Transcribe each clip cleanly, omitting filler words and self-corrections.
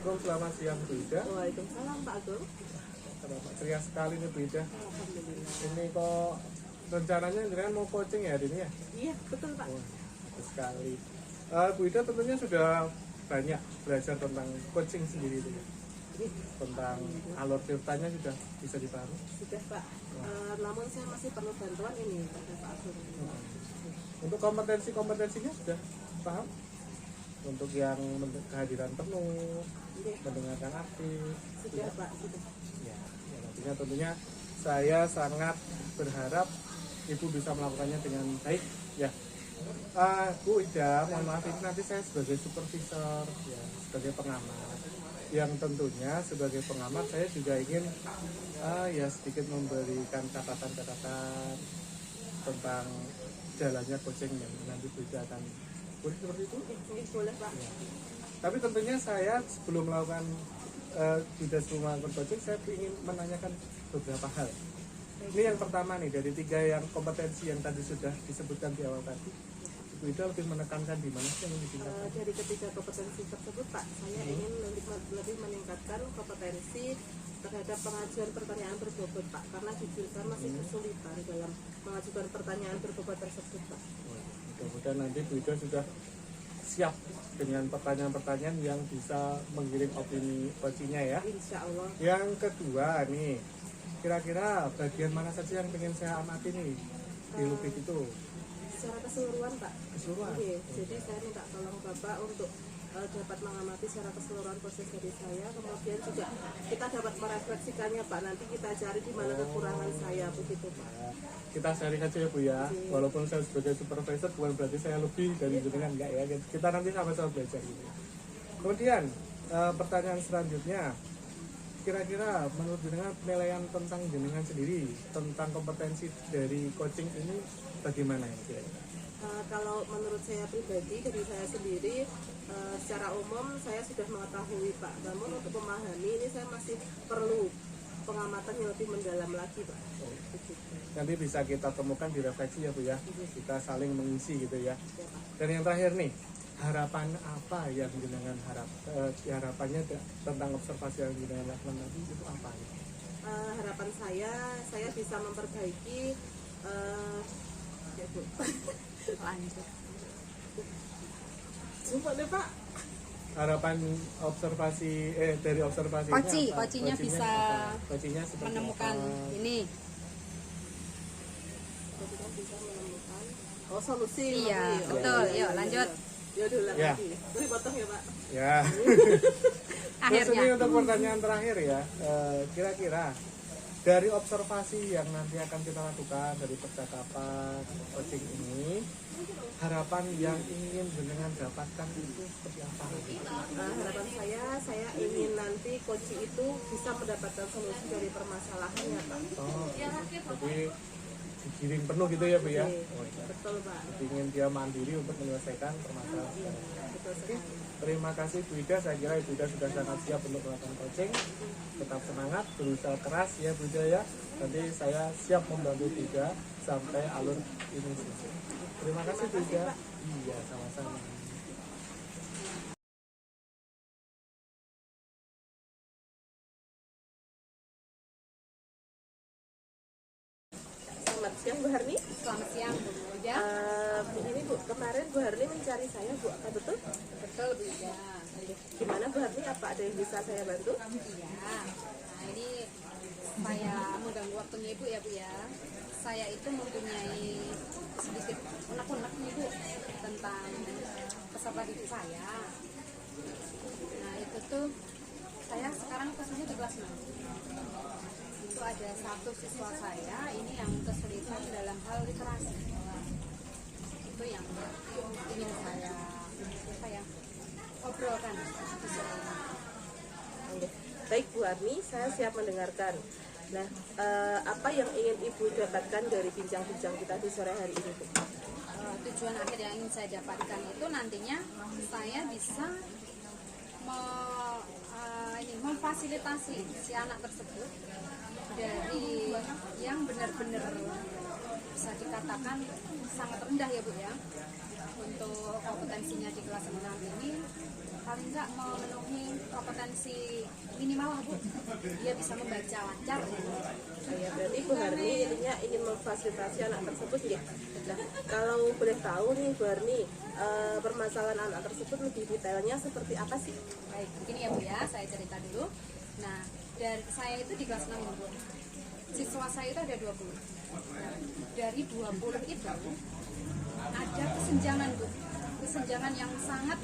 Assalamualaikum, selamat siang Bu Ida. Waalaikumsalam Pak Agung. Selamat ceria sekali nih Bu Ida. Alhamdulillah. Ini kok rencananya jenengan mau coaching ya hari ini ya? Iya betul Pak. Wah, bagus sekali. Bu Ida tentunya sudah banyak belajar tentang coaching sendiri itu ya? Tentang alur ceritanya sudah bisa dipahami? Sudah Pak. Namun saya masih perlu bantuan ini pada Pak Agung. Untuk kompetensinya sudah paham? Untuk yang kehadiran penuh, Iya. mendengarkan aktif, Sudah Pak. Sudah. ya, nantinya tentunya saya sangat berharap Ibu bisa melakukannya dengan baik ya. Bu Ida, mohon maaf ini nanti saya sebagai supervisor ya, sebagai pengamat yang tentunya sebagai pengamat saya juga ingin ya sedikit memberikan catatan-catatan tentang jalannya coaching yang nanti Bu Ida akan boleh seperti itu. Boleh Pak. Ya. Tapi tentunya saya sebelum melakukan tidak semua coaching, saya ingin menanyakan beberapa hal. Ini yang pertama nih dari 3 yang kompetensi yang tadi sudah disebutkan di awal tadi. Ibu Ida lebih menekankan di mana sih yang ditingkatkan? Dari ketiga kompetensi tersebut Pak, saya ingin lebih meningkatkan kompetensi terhadap pengajuan pertanyaan berbobot Pak, karena jujur saya masih kesulitan dalam mengajukan pertanyaan berbobot tersebut Pak. Mudah-mudahan nanti Bu Ida sudah siap dengan pertanyaan-pertanyaan yang bisa menggiring opini coachingnya ya. Insya Allah. Yang kedua nih, kira-kira bagian mana saja yang ingin saya amati nih di lupit itu? Secara keseluruhan Pak. Keseluruhan? Oke, jadi saya minta tolong Bapak untuk dapat mengamati secara keseluruhan proses dari saya, kemudian juga kita dapat merefleksikannya Pak, nanti kita cari di mana kekurangan saya, begitu Pak. Nah, kita sharing aja ya Bu ya, walaupun saya sebagai supervisor bukan berarti saya lebih dari jenengan, enggak ya, kita nanti sama-sama belajar gitu. Kemudian pertanyaan selanjutnya, kira-kira menurut jenengan penilaian tentang jenengan sendiri tentang kompetensi dari coaching ini bagaimana ya kira-kira? Kalau menurut saya pribadi, dari saya sendiri secara umum saya sudah mengetahui Pak, namun untuk memahami ini saya masih perlu pengamatan yang lebih mendalam lagi Pak. Nanti bisa kita temukan di refleksi ya Bu ya, kita saling mengisi gitu ya. Dan yang terakhir nih, harapan apa yang jenengan harapannya tentang observasi yang jenengan lakukan tadi itu apa? Harapan saya bisa memperbaiki ya Bu. Lanjut. Sumpah deh Pak. Harapan observasi dari observasi coachingnya bisa menemukan apa? Ini Kita bisa menemukan solusi. iya betul, yuk lanjut Ya udah ulang Ya. lagi. Boleh potong ya Pak? Ya. Terus ini akhirnya. untuk pertanyaan terakhir ya, kira-kira dari observasi yang nanti akan kita lakukan dari percakapan coaching ini, harapan yang ingin jenengan dapatkan itu seperti apa? Harapan saya ingin nanti coaching itu bisa mendapatkan solusi dari permasalahannya Pak. Oh, jadi digiring penuh gitu ya Bu ya? Oh, iya. Betul Pak. Ingin dia mandiri untuk menyelesaikan permasalahan. Betul Oke, sekali. terima kasih Bu Ida. Saya kira Ibu Ida sudah sangat siap untuk melakukan coaching. Tetap semangat, berusaha keras ya Bu Ida ya. Nanti saya siap membantu Bu Ida sampai alur ini selesai. Terima kasih Bu Ida. Iya, sama-sama. Selamat siang Bu Harni. Selamat siang Bu Ida. Begini Bu, kemarin Bu Harni mencari saya Bu, apa betul? Betul Bu Ida. Gimana Bu Harni, apa ada yang bisa saya bantu? Iya. Nah ini saya mengganggu waktunya Ibu ya Bu ya. Saya itu mempunyai sedikit unek-unek nih Bu tentang peserta didik saya. Nah itu tuh saya sekarang posisinya di kelas 6. Itu ada satu siswa saya ini yang kesulitan dalam hal literasi. Itu yang ingin saya obrolkan. Baik Bu Harni, saya siap mendengarkan. Nah, apa yang ingin Ibu dapatkan dari bincang-bincang kita di sore hari ini Bu? Tujuan akhir yang ingin saya dapatkan itu nantinya saya bisa memfasilitasi si anak tersebut dari yang benar-benar bisa dikatakan sangat rendah ya Bu ya, untuk kompetensinya di kelas 6 ini paling nggak memenuhi kompetensi minimal lah Bu, dia bisa membaca lancar. Ya, berarti Bu Harni intinya ingin memfasilitasi anak tersebut ya. Nah, kalau boleh tahu nih Bu Harni, permasalahan anak tersebut lebih detailnya seperti apa sih? Baik, begini ya Bu ya, saya cerita dulu. Nah, dari saya itu di kelas 6 Bu. Siswa saya itu ada 20. Nah, dari 20 itu ada kesenjangan Bu. Kesenjangan yang sangat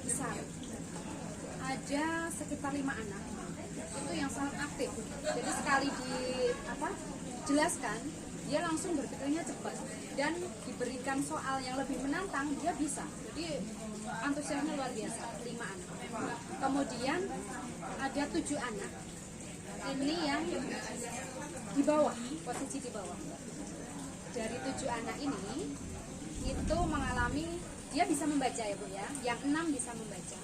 besar. Ada sekitar 5 anak itu yang sangat aktif. Jadi sekali jelaskan, dia langsung berpikirnya cepat dan diberikan soal yang lebih menantang dia bisa. Jadi antusiasnya luar biasa. 5 anak. Kemudian ada 7 anak. Ini yang di bawah, posisi di bawah. Dari 7 anak ini itu mengalami, dia bisa membaca ya Bu ya, yang 6 bisa membaca,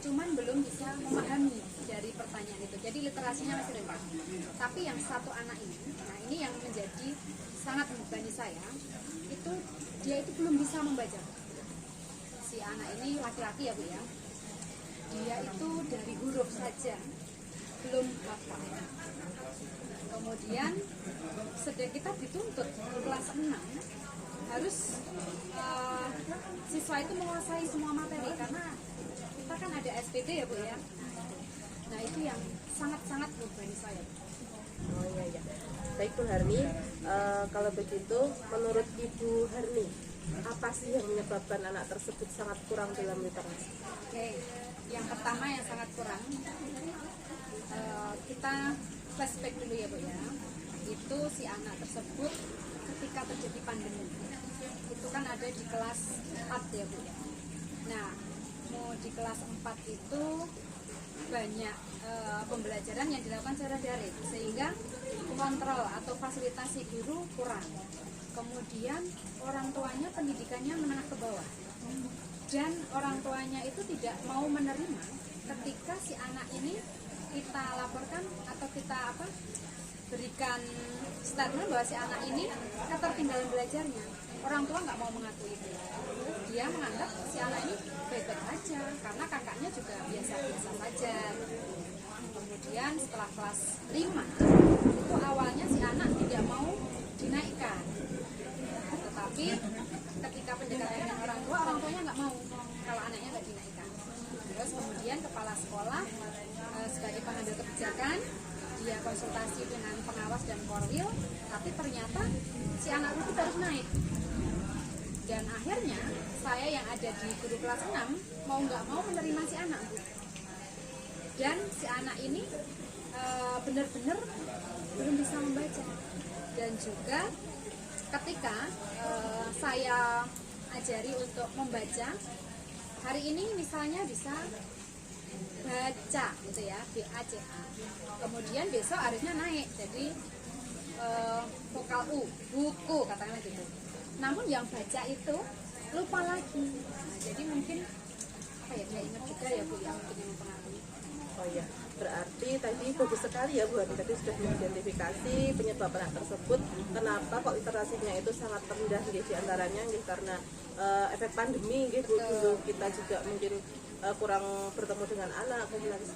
cuman belum bisa memahami dari pertanyaan itu, jadi literasinya masih rendah. Tapi yang 1 anak ini, nah ini yang menjadi sangat membebani saya, itu dia itu belum bisa membaca. Si anak ini laki-laki ya Bu ya, dia itu dari huruf saja belum hafal. Kemudian sedang kita dituntut kelas 6 harus siswa itu menguasai semua materi, karena kita kan ada SPD ya Bu ya. Nah itu yang sangat-sangat membebani saya. Oh iya. Baik Bu Harni, kalau begitu menurut Ibu Harni, apa sih yang menyebabkan anak tersebut sangat kurang dalam literasi? Oke, yang pertama yang sangat kurang, kita flashback dulu ya Bu ya. Itu si anak tersebut ketika terjadi pandemi, itu kan ada di kelas 4 ya Bu ya. Nah, mau di kelas 4 itu banyak pembelajaran yang dilakukan secara daring, sehingga kontrol atau fasilitasi guru kurang. Kemudian orang tuanya pendidikannya menengah ke bawah, dan orang tuanya itu tidak mau menerima ketika si anak ini kita laporkan atau kita berikan statement bahwa si anak ini ketertinggalan belajarnya. Orang tua nggak mau mengakui itu. Dia menganggap si anak ini baik-baik aja karena kakaknya juga biasa-biasa saja. Kemudian setelah kelas 5 itu awalnya si anak tidak mau dinaikkan, tetapi ketika pendekatan dengan orang tuanya nggak mau kalau anaknya nggak dinaikkan. Terus kemudian kepala sekolah sebagai pengambil kebijakan, dia konsultasi dengan pengawas dan korwil, tapi ternyata si anak itu harus naik. Dan akhirnya saya yang ada di guru kelas 6 mau nggak mau menerima si anak Bu. Dan si anak ini benar-benar belum bisa membaca. Dan juga ketika saya ajari untuk membaca, hari ini misalnya bisa baca gitu ya, BACA. Kemudian besok harusnya naik jadi vokal U, buku katakanlah gitu. Namun yang baca itu lupa lagi. Nah, jadi mungkin dia ingat juga ya Bu yang mungkin yang mempengaruhi. Oh iya, berarti tadi bagus sekali ya Bu Harni, tadi sudah mengidentifikasi penyebab anak tersebut. Kenapa kok literasinya itu sangat rendah di antaranya karena efek pandemi gitu. Dulu kita juga mungkin kurang bertemu dengan anak,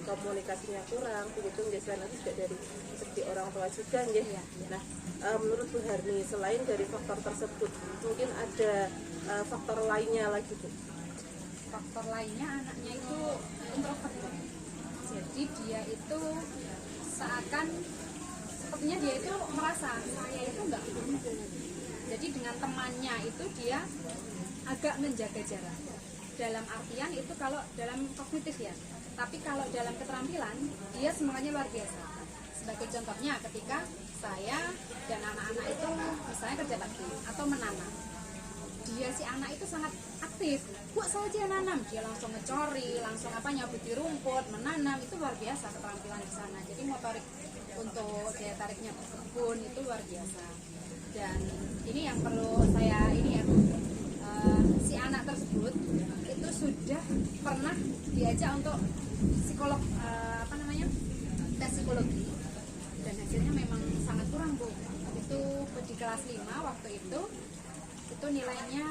komunikasinya kurang begitu nggih. Selain itu juga dari segi orang tua juga nggih. Nah, menurut Bu Harni, selain dari faktor tersebut mungkin ada faktor lainnya lagi Bu? Faktor lainnya anaknya itu introvert. Jadi dia itu sepertinya dia itu merasa saya itu nggak beruntung. Jadi dengan temannya itu dia agak menjaga jarak. Dalam artian itu kalau dalam kognitif ya, tapi kalau dalam keterampilan dia semuanya luar biasa. Sebagai contohnya ketika saya dan anak-anak itu misalnya kerja bakti atau menanam, si anak itu sangat aktif. Bu, saya aja nanam, dia langsung ngecori, langsung nyabuti rumput, menanam, itu luar biasa keterampilan di sana. Jadi motorik untuk daya tariknya berkebun itu luar biasa. Dan ini yang perlu saya si anak tersebut itu sudah pernah diajak untuk psikolog tes psikologi, dan hasilnya memang sangat kurang Bu. Itu di kelas 5 waktu itu nilainya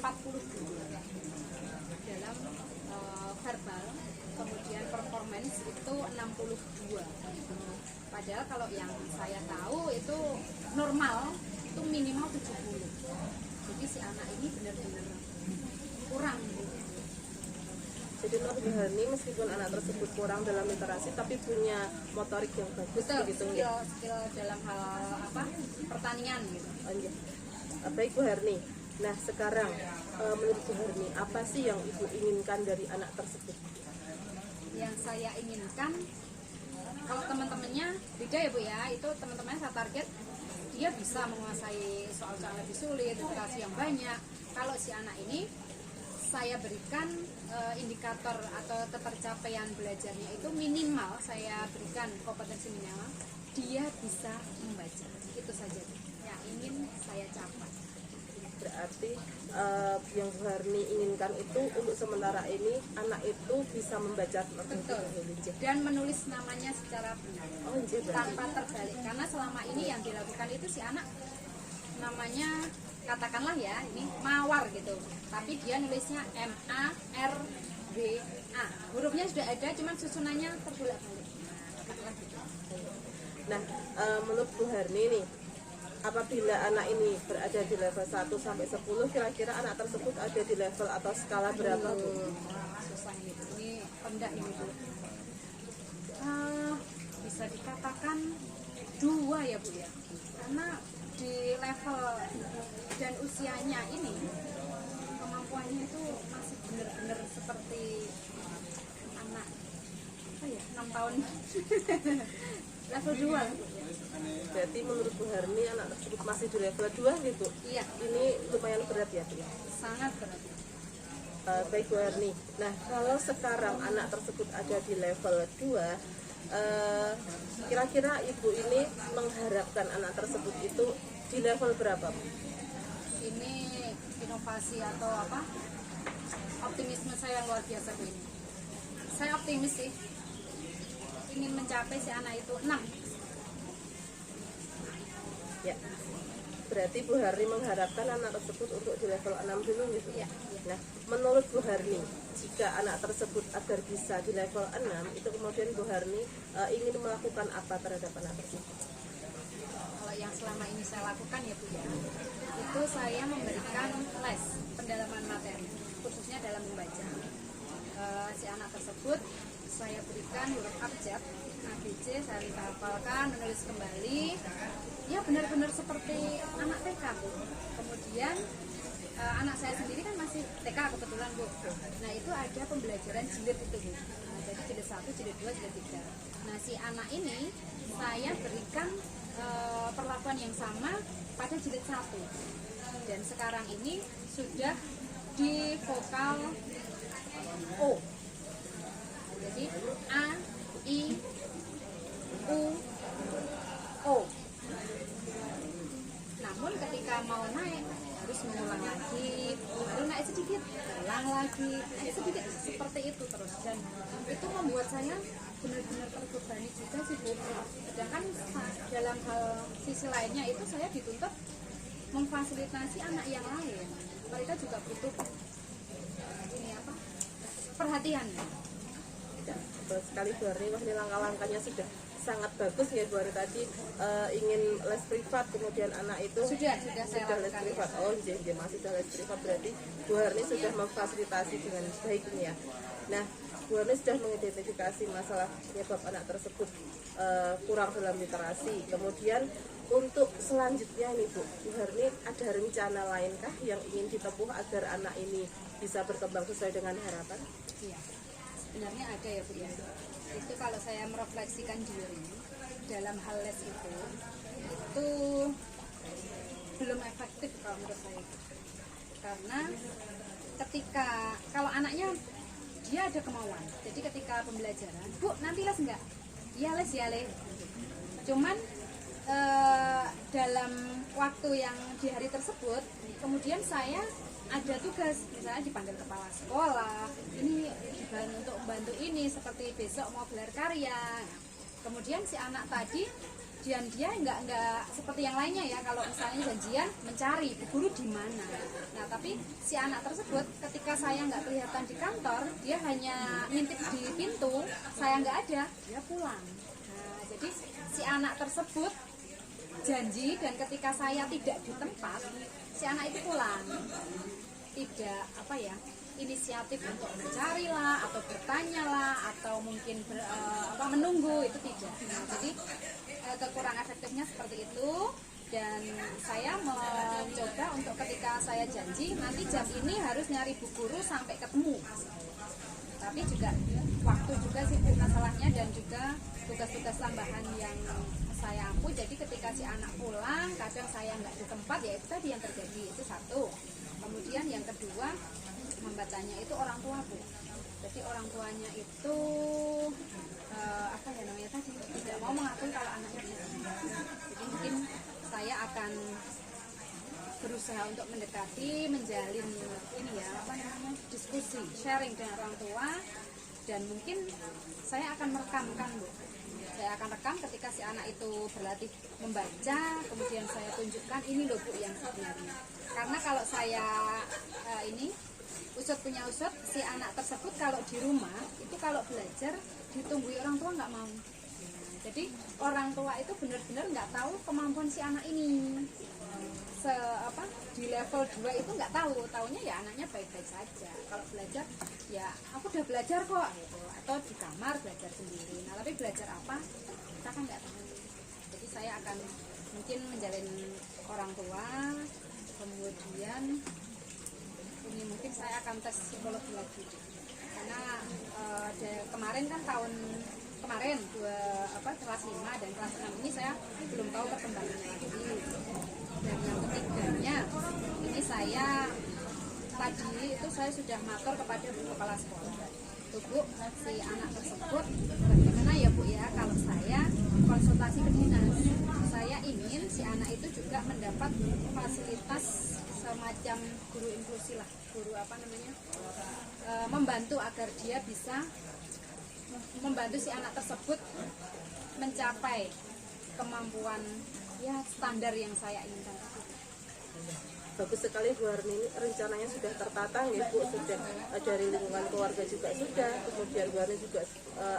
40 dalam verbal, kemudian performance itu 62. Padahal kalau yang saya tahu itu normal itu minimal 70. Jadi si anak ini benar-benar kurang gitu. Jadi menurut Bu Hani meskipun anak tersebut kurang dalam literasi tapi punya motorik yang bagus Betul, begitu ya. skill dalam hal apa pertanian gitu. Oh, iya. Baik Bu Herni. Nah sekarang menurut Bu Herni apa sih yang Ibu inginkan dari anak tersebut? Yang saya inginkan kalau teman-temannya beda ya Bu ya, itu teman-temannya saya target dia bisa menguasai soal-soal lebih sulit, literasi yang banyak. Kalau si anak ini saya berikan indikator atau ketercapaian belajarnya itu minimal, saya berikan kompetensi minimal dia bisa membaca. Itu saja yang ingin saya capai. Berarti yang Bu Herni inginkan itu untuk sementara ini anak itu bisa membaca Betul. Dan menulis namanya secara benar. Oh, iya, Tanpa terbalik. Karena selama ini yang dilakukan itu si anak namanya katakanlah ya ini Mawar gitu. Tapi dia nulisnya MARWA. Hurufnya sudah ada cuman susunannya terbolak-balik. Nah, menurut Bu Herni nih, apabila anak ini berada di level 1 sampai 10, kira-kira anak tersebut ada di level atau skala berapa, Bu? Susah ini rendah ini Bu. Bisa dikatakan 2 ya Bu ya. Karena di level dan usianya ini kemampuannya itu masih benar-benar seperti anak 6 tahun. Level 2. Berarti menurut Bu Herni anak tersebut masih di level 2 gitu. Iya, Ini lumayan berat ya, Bu? sangat berat. Baik Bu Herni. Nah, kalau sekarang anak tersebut ada di level 2, kira-kira Ibu ini mengharapkan anak tersebut itu di level berapa, Bu? Ini inovasi atau apa? Optimisme saya yang luar biasa Bu ini. Saya optimis sih. Ingin mencapai si anak itu 6. Ya. Berarti Bu Herni mengharapkan anak tersebut untuk di level 6 dulu gitu. Iya. Nah, menurut Bu Herni, jika anak tersebut agar bisa di level 6, itu kemudian Bu Herni ingin melakukan apa terhadap anak tersebut? Kalau yang selama ini saya lakukan ya Bu ya, itu saya memberikan les pendalaman materi, khususnya dalam membaca. Si anak tersebut saya berikan huruf abjad ABC, saya minta hafalkan, menulis kembali, ya benar-benar seperti anak TK Bu. Kemudian anak saya sendiri kan masih TK kebetulan Bu. Nah itu ada pembelajaran jilid itu Bu. Nah, jadi jilid 1, jilid 2, jilid 3. Nah si anak ini saya berikan perlakuan yang sama pada jilid 1. Dan sekarang ini sudah di vokal O. Jadi A, I, U, O. Namun ketika mau naik harus mengulang lagi, baru naik sedikit, ulang lagi, naik sedikit, seperti itu terus. Dan itu membuat saya benar-benar terbebani juga sih Bu. Sedangkan dalam hal sisi lainnya itu saya dituntut memfasilitasi anak yang lain. Mereka juga butuh ini apa? Perhatian. Ya, betul sekali Bu Herni. Wah, ini langkah-langkahnya sudah sangat bagus ya Bu Herni. Tadi ingin les privat, kemudian anak itu Sudah saya sudah les lakukan. privat. Oh, jadi masih sudah les privat, berarti Bu Herni sudah memfasilitasi dengan baik ini ya. Nah, Bu Herni sudah mengidentifikasi masalah penyebab anak tersebut kurang dalam literasi. Kemudian untuk selanjutnya nih Bu Herni ada rencana lainkah yang ingin ditempuh agar anak ini bisa berkembang sesuai dengan harapan? Iya, sebenarnya ada ya Bu ya. Itu kalau saya merefleksikan diri dalam hal les itu belum efektif kalau menurut saya. Karena ketika kalau anaknya dia ada kemauan, jadi ketika pembelajaran, Bu nanti les enggak? Iya les ya les. Cuman dalam waktu yang di hari tersebut, kemudian saya ada tugas, misalnya dipanggil kepala sekolah, ini untuk membantu ini, seperti besok mau gelar karya. Kemudian si anak tadi dan dia nggak seperti yang lainnya ya, kalau misalnya janjian mencari bu guru di mana. Nah tapi si anak tersebut ketika saya nggak kelihatan di kantor, dia hanya ngintip di pintu, saya nggak ada, dia pulang. Nah jadi si anak tersebut janji, dan ketika saya tidak di tempat, si anak itu pulang, tidak apa ya, inisiatif untuk mencari lah atau bertanya lah atau mungkin menunggu, itu tidak. Nah, jadi kekurang efektifnya seperti itu, dan saya mencoba untuk ketika saya janji nanti jam ini harus nyari bu guru sampai ketemu, tapi juga waktu juga sih masalahnya, dan juga tugas-tugas tambahan yang saya ampuh. Jadi ketika si anak pulang kadang saya nggak di tempat, ya itu tadi yang terjadi, itu satu. Kemudian yang kedua, hambatannya itu orang tua bu. Jadi orang tuanya itu apa ya namanya tadi, tidak mau mengakui kalau anaknya bisa. Jadi mungkin saya akan berusaha untuk mendekati, menjalin ini ya apa namanya, diskusi, sharing dengan orang tua, dan mungkin saya akan merekamkan bu. Saya akan rekam ketika si anak itu berlatih membaca, kemudian saya tunjukkan ini loh bu yang sebenarnya. Karena kalau saya ini usut punya usut, si anak tersebut kalau di rumah itu kalau belajar ditunggui orang tua nggak mau. Jadi orang tua itu benar-benar nggak tahu kemampuan si anak ini. Di level 2 itu nggak tahu, taunya ya anaknya baik-baik saja. Kalau belajar ya aku udah belajar kok gitu, atau di kamar belajar sendiri. Nah tapi belajar apa kita kan nggak tahu. Jadi saya akan mungkin menjalin orang tua, kemudian ini mungkin saya akan tes psikologi lagi, karena kemarin kan tahun kemarin kelas 5 dan kelas 6 ini saya belum tahu perkembangannya lagi. Dan yang ketiganya ini saya tadi itu saya sudah matur kepada bu kepala sekolah, bu si anak tersebut bagaimana ya bu ya kalau saya konsultasi ke dinas, saya ingin si anak itu juga mendapat fasilitas semacam guru inklusi lah, guru apa namanya, membantu agar dia bisa membantu si anak tersebut mencapai kemampuan ya standar yang saya inginkan. Bagus sekali Bu Harni, ini rencananya sudah tertata ya Bu, sudah dari lingkungan keluarga juga sudah, kemudian Bu Harni juga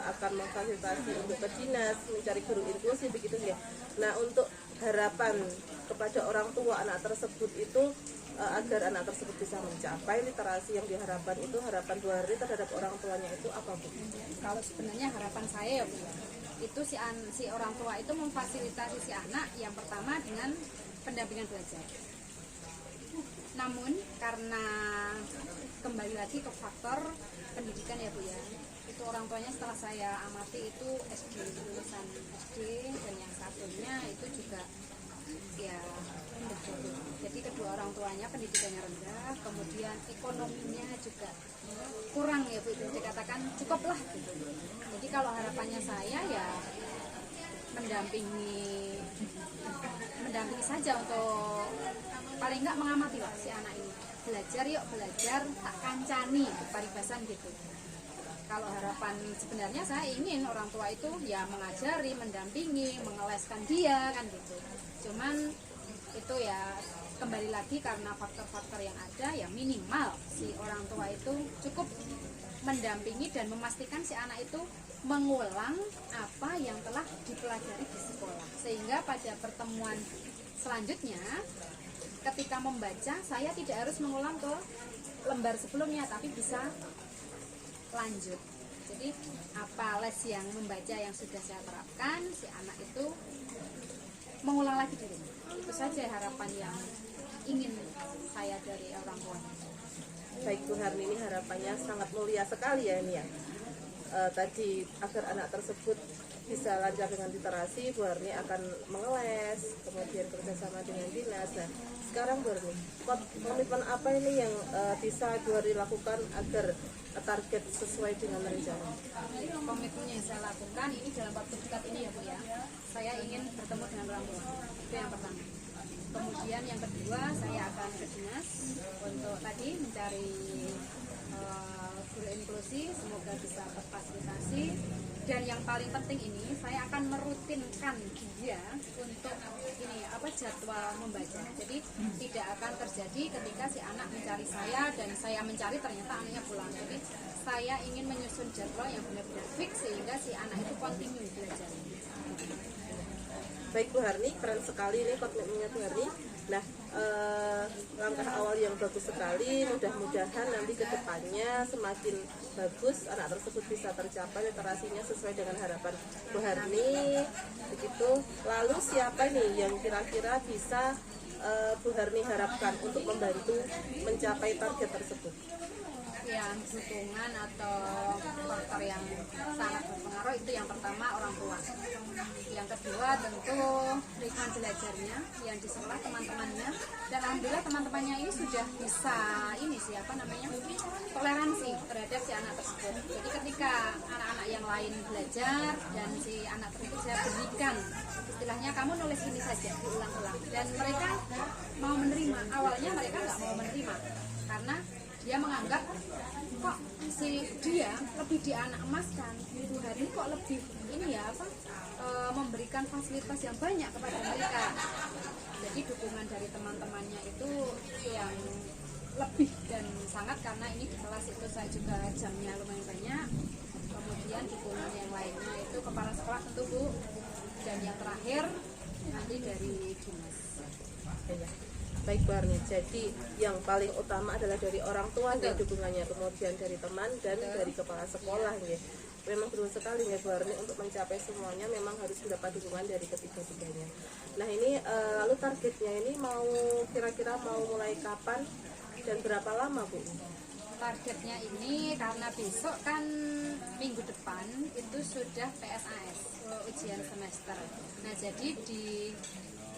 akan memfasilitasi untuk ke dinas mencari guru inklusi begitu ya. Nah untuk harapan kepada orang tua anak tersebut itu agar anak tersebut bisa mencapai literasi yang diharapkan, itu harapan Bu Harni terhadap orang tuanya itu apa Bu? Kalau sebenarnya harapan saya ya Bu, itu si orang tua itu memfasilitasi si anak yang pertama dengan pendampingan belajar. Namun karena kembali lagi ke faktor pendidikan ya Bu ya, itu orang tuanya setelah saya amati itu SD, lulusan SD, dan yang satunya itu juga ya rendah. Jadi kedua orang tuanya pendidikannya rendah, kemudian ekonominya juga kurang ya Bu, itu dikatakan cukuplah gitu. Jadi kalau harapannya saya ya mendampingi saja, untuk paling enggak mengamati lah si anak ini, belajar yuk belajar, tak kancani paribasan gitu. Kalau harapan sebenarnya saya ingin orang tua itu ya mengajari, mendampingi, mengeleskan dia kan gitu. Cuman itu ya kembali lagi karena faktor-faktor yang ada, ya minimal si orang tua itu cukup mendampingi dan memastikan si anak itu mengulang apa yang telah dipelajari di sekolah, sehingga pada pertemuan selanjutnya ketika membaca saya tidak harus mengulang ke lembar sebelumnya, tapi bisa lanjut. Jadi apa les yang membaca yang sudah saya terapkan, si anak itu mengulang lagi di rumah. Itu saja harapan yang ingin saya dari orang tua. Baik Bu Harni, ini harapannya sangat mulia sekali ya ini ya. Tadi agar anak tersebut bisa lancar dengan literasi, Bu Harni akan mengeles, kemudian bekerjasama dengan dinas. Nah, sekarang Bu Harni, komitmen apa ini yang bisa Bu Harni lakukan agar target sesuai dengan rencana? Komitmen yang saya lakukan ini dalam waktu dekat ini ya Bu ya, saya ingin bertemu dengan orang tua, itu yang pertama. Kemudian yang kedua, saya akan ke dinas untuk tadi mencari guru inklusi, semoga bisa terfasilitasi. Dan yang paling penting ini saya akan merutinkan dia untuk ini apa jadwal membaca. Jadi tidak akan terjadi ketika si anak mencari saya dan saya mencari ternyata anaknya pulang. Jadi saya ingin menyusun jadwal yang benar-benar fix sehingga si anak itu continue belajar. Baik Bu Harni, keren sekali nih komitmennya Bu Harni. Nah, langkah awal yang bagus sekali. Mudah-mudahan nanti ke depannya semakin bagus, anak tersebut bisa tercapai literasinya sesuai dengan harapan Bu Harni. Begitu. Lalu siapa nih yang kira-kira bisa Bu Harni harapkan untuk membantu mencapai target tersebut? Yang dukungan atau faktor yang sangat berpengaruh itu yang pertama orang tua. Yang kedua tentu lingkungan belajarnya yang di sekolah teman-temannya, dan alhamdulillah teman-temannya ini sudah bisa toleransi terhadap si anak tersebut. Jadi ketika anak-anak yang lain belajar dan si anak tersebut saya berikan istilahnya kamu nulis ini saja diulang-ulang, dan mereka mau menerima. Awalnya mereka nggak mau menerima karena dia menganggap kok si dia lebih di anak emas kan, Bu Harni kok lebih ini ya memberikan fasilitas yang banyak kepada mereka. Jadi dukungan dari teman-temannya itu yang lebih dan sangat, karena ini di kelas itu saya juga jamnya lumayan banyak. Kemudian dukungan yang lainnya itu kepala sekolah tentu Bu, dan yang terakhir nanti dari dinas. Baik Bu Harni, jadi yang paling utama adalah dari orang tua dan dukungannya, kemudian dari teman dan dari kepala sekolah ya. Memang betul sekali ya Bu Harni, untuk mencapai semuanya memang harus mendapat dukungan dari ketiga-tiganya. Nah ini lalu targetnya ini mau kira-kira mau mulai kapan dan berapa lama Bu? Targetnya ini karena besok kan minggu depan itu sudah PSAS, ujian semester. Nah jadi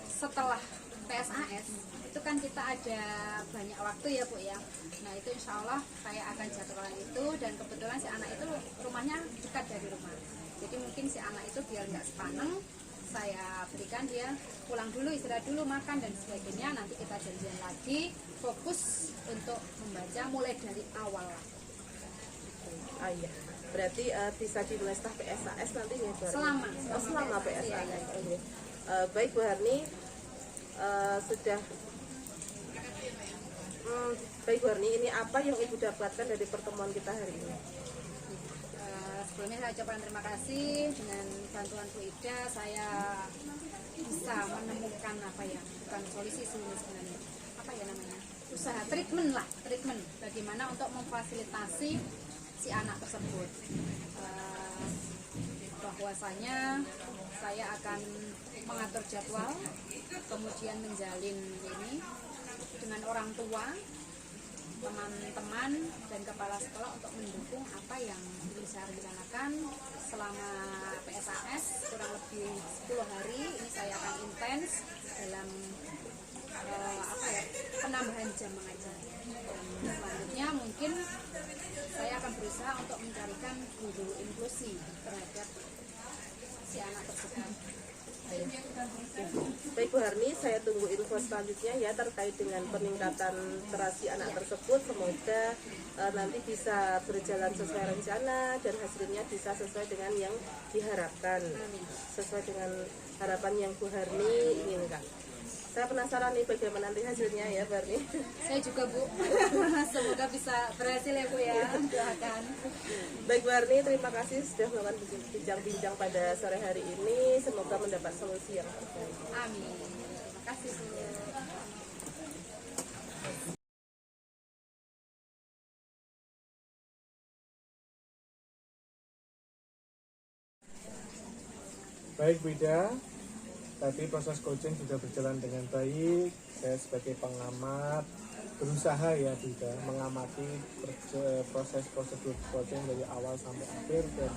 setelah PSAS itu kan kita ada banyak waktu ya Bu ya. Nah itu insya Allah saya akan jadwalkan itu, dan kebetulan si anak itu rumahnya dekat dari rumah. Jadi mungkin si anak itu biar nggak sepaneng, saya berikan dia pulang dulu, istirahat dulu, makan dan sebagainya. Nanti kita janjian lagi, fokus untuk membaca mulai dari awal. Iya. Berarti bisa dimulai setelah PSAS nanti ya Bu Harni? Selama PSAS. Iya. Baik Bu Harni, sudah baik Bu Harni, ini apa yang Ibu dapatkan dari pertemuan kita hari ini? Sebelumnya saya ucapkan terima kasih, dengan bantuan Bu Ida saya bisa menemukan bukan solusi sebenarnya, usaha treatment bagaimana untuk memfasilitasi si anak tersebut. Bahwasanya saya akan mengatur jadwal, kemudian menjalin ini dengan orang tua, teman-teman dan kepala sekolah untuk mendukung apa yang bisa rencanakan selama PSAS kurang lebih 10 hari. Ini saya akan intens dalam penambahan jam mengajar. Dan selanjutnya mungkin saya akan berusaha untuk mencarikan guru inklusi terhadap si anak tersebut. Baik Bu Harni, saya tunggu info selanjutnya ya terkait dengan peningkatan literasi anak tersebut. Semoga nanti bisa berjalan sesuai rencana dan hasilnya bisa sesuai dengan yang diharapkan, sesuai dengan harapan yang Bu Harni inginkan. Saya penasaran nih bagaimana nanti hasilnya ya Bu Harni. Saya juga Bu, semoga bisa berhasil ya Bu ya, doakan. Baik Bu Harni, terima kasih sudah melakukan bincang-bincang pada sore hari ini. Semoga mendapat solusi yang terbaik. Amin. Terima kasih Bu. Baik Bu Ida, tadi proses coaching sudah berjalan dengan baik. Saya sebagai pengamat berusaha ya Bu Ida mengamati proses prosedur coaching dari awal sampai akhir, dan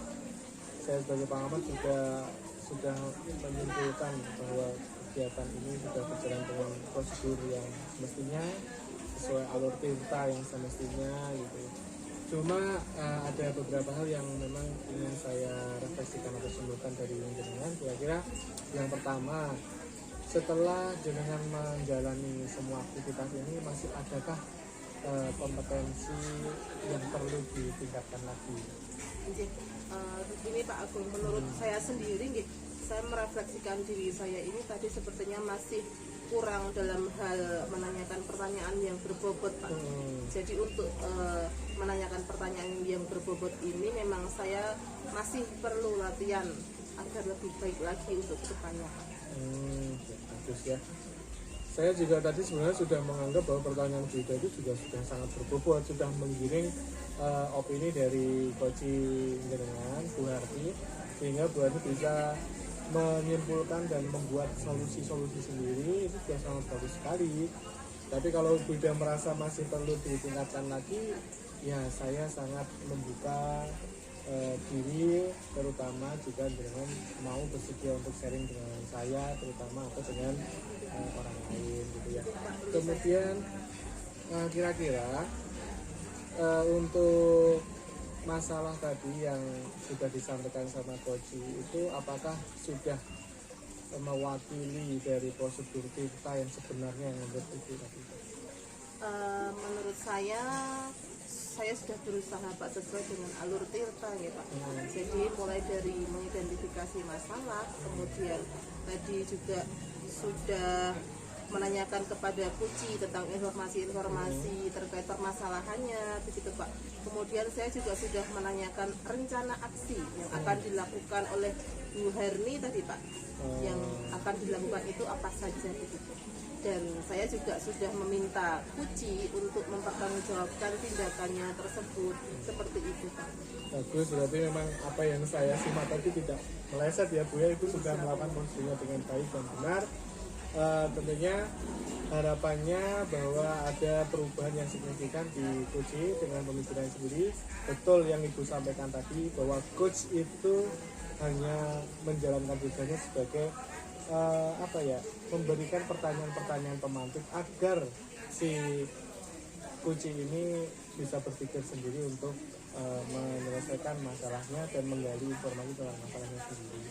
saya sebagai pengamat juga sudah menyimpulkan bahwa kegiatan ini sudah berjalan dengan prosedur yang semestinya, sesuai alur tinta yang semestinya gitu. Cuma ada beberapa hal yang memang ingin saya refleksikan atau simpulkan dari jenengan. Kira-kira yang pertama, setelah jenengan menjalani semua aktivitas ini, masih adakah kompetensi yang perlu ditingkatkan lagi? Nggih, ini Pak Agung, menurut saya sendiri nggih, saya merefleksikan diri saya ini tadi sepertinya masih kurang dalam hal menanyakan pertanyaan yang berbobot Pak. Jadi untuk menanyakan pertanyaan yang berbobot ini memang saya masih perlu latihan agar lebih baik lagi untuk kedepannya Pak. Bagus ya. Saya juga tadi sebenarnya sudah menganggap bahwa pertanyaan kita itu juga sudah sangat berbobot, sudah menggiring opini dari Koci Jenengan, Bu Harti, sehingga Bu Harti bisa menyimpulkan dan membuat solusi-solusi sendiri, itu sudah sangat bagus sekali. Tapi kalau Bu Ida merasa masih perlu ditingkatkan lagi, ya saya sangat membuka diri, terutama jika dengan mau bersedia untuk sharing dengan saya, terutama atau dengan orang lain gitu ya. Kemudian kira-kira untuk masalah tadi yang sudah disampaikan sama Koci itu apakah sudah mewakili dari prosedur kita yang sebenarnya yang menurut itu tadi? Menurut saya sudah berusaha Pak sesuai dengan alur Tirta ya Pak. Jadi mulai dari mengidentifikasi masalah, kemudian tadi juga sudah menanyakan kepada Koci tentang informasi-informasi terkait permasalahannya begitu Pak. Kemudian saya juga sudah menanyakan rencana aksi yang akan dilakukan oleh Bu Herni tadi Pak. Yang akan dilakukan itu apa saja begitu. Dan saya juga sudah meminta Koci untuk mempertanggungjawabkan tindakannya tersebut seperti itu Pak. Bagus, berarti memang apa yang saya simak tadi tidak meleset ya Bu ya, itu sudah melakukan fungsinya dengan baik dan benar. Tentunya harapannya bahwa ada perubahan yang signifikan di Koci dengan pemikiran sendiri. Betul yang Ibu sampaikan tadi bahwa coach itu hanya menjalankan tugasnya sebagai memberikan pertanyaan-pertanyaan pemantik agar si Koci ini bisa berpikir sendiri untuk menyelesaikan masalahnya dan menggali informasi tentang masalahnya sendiri.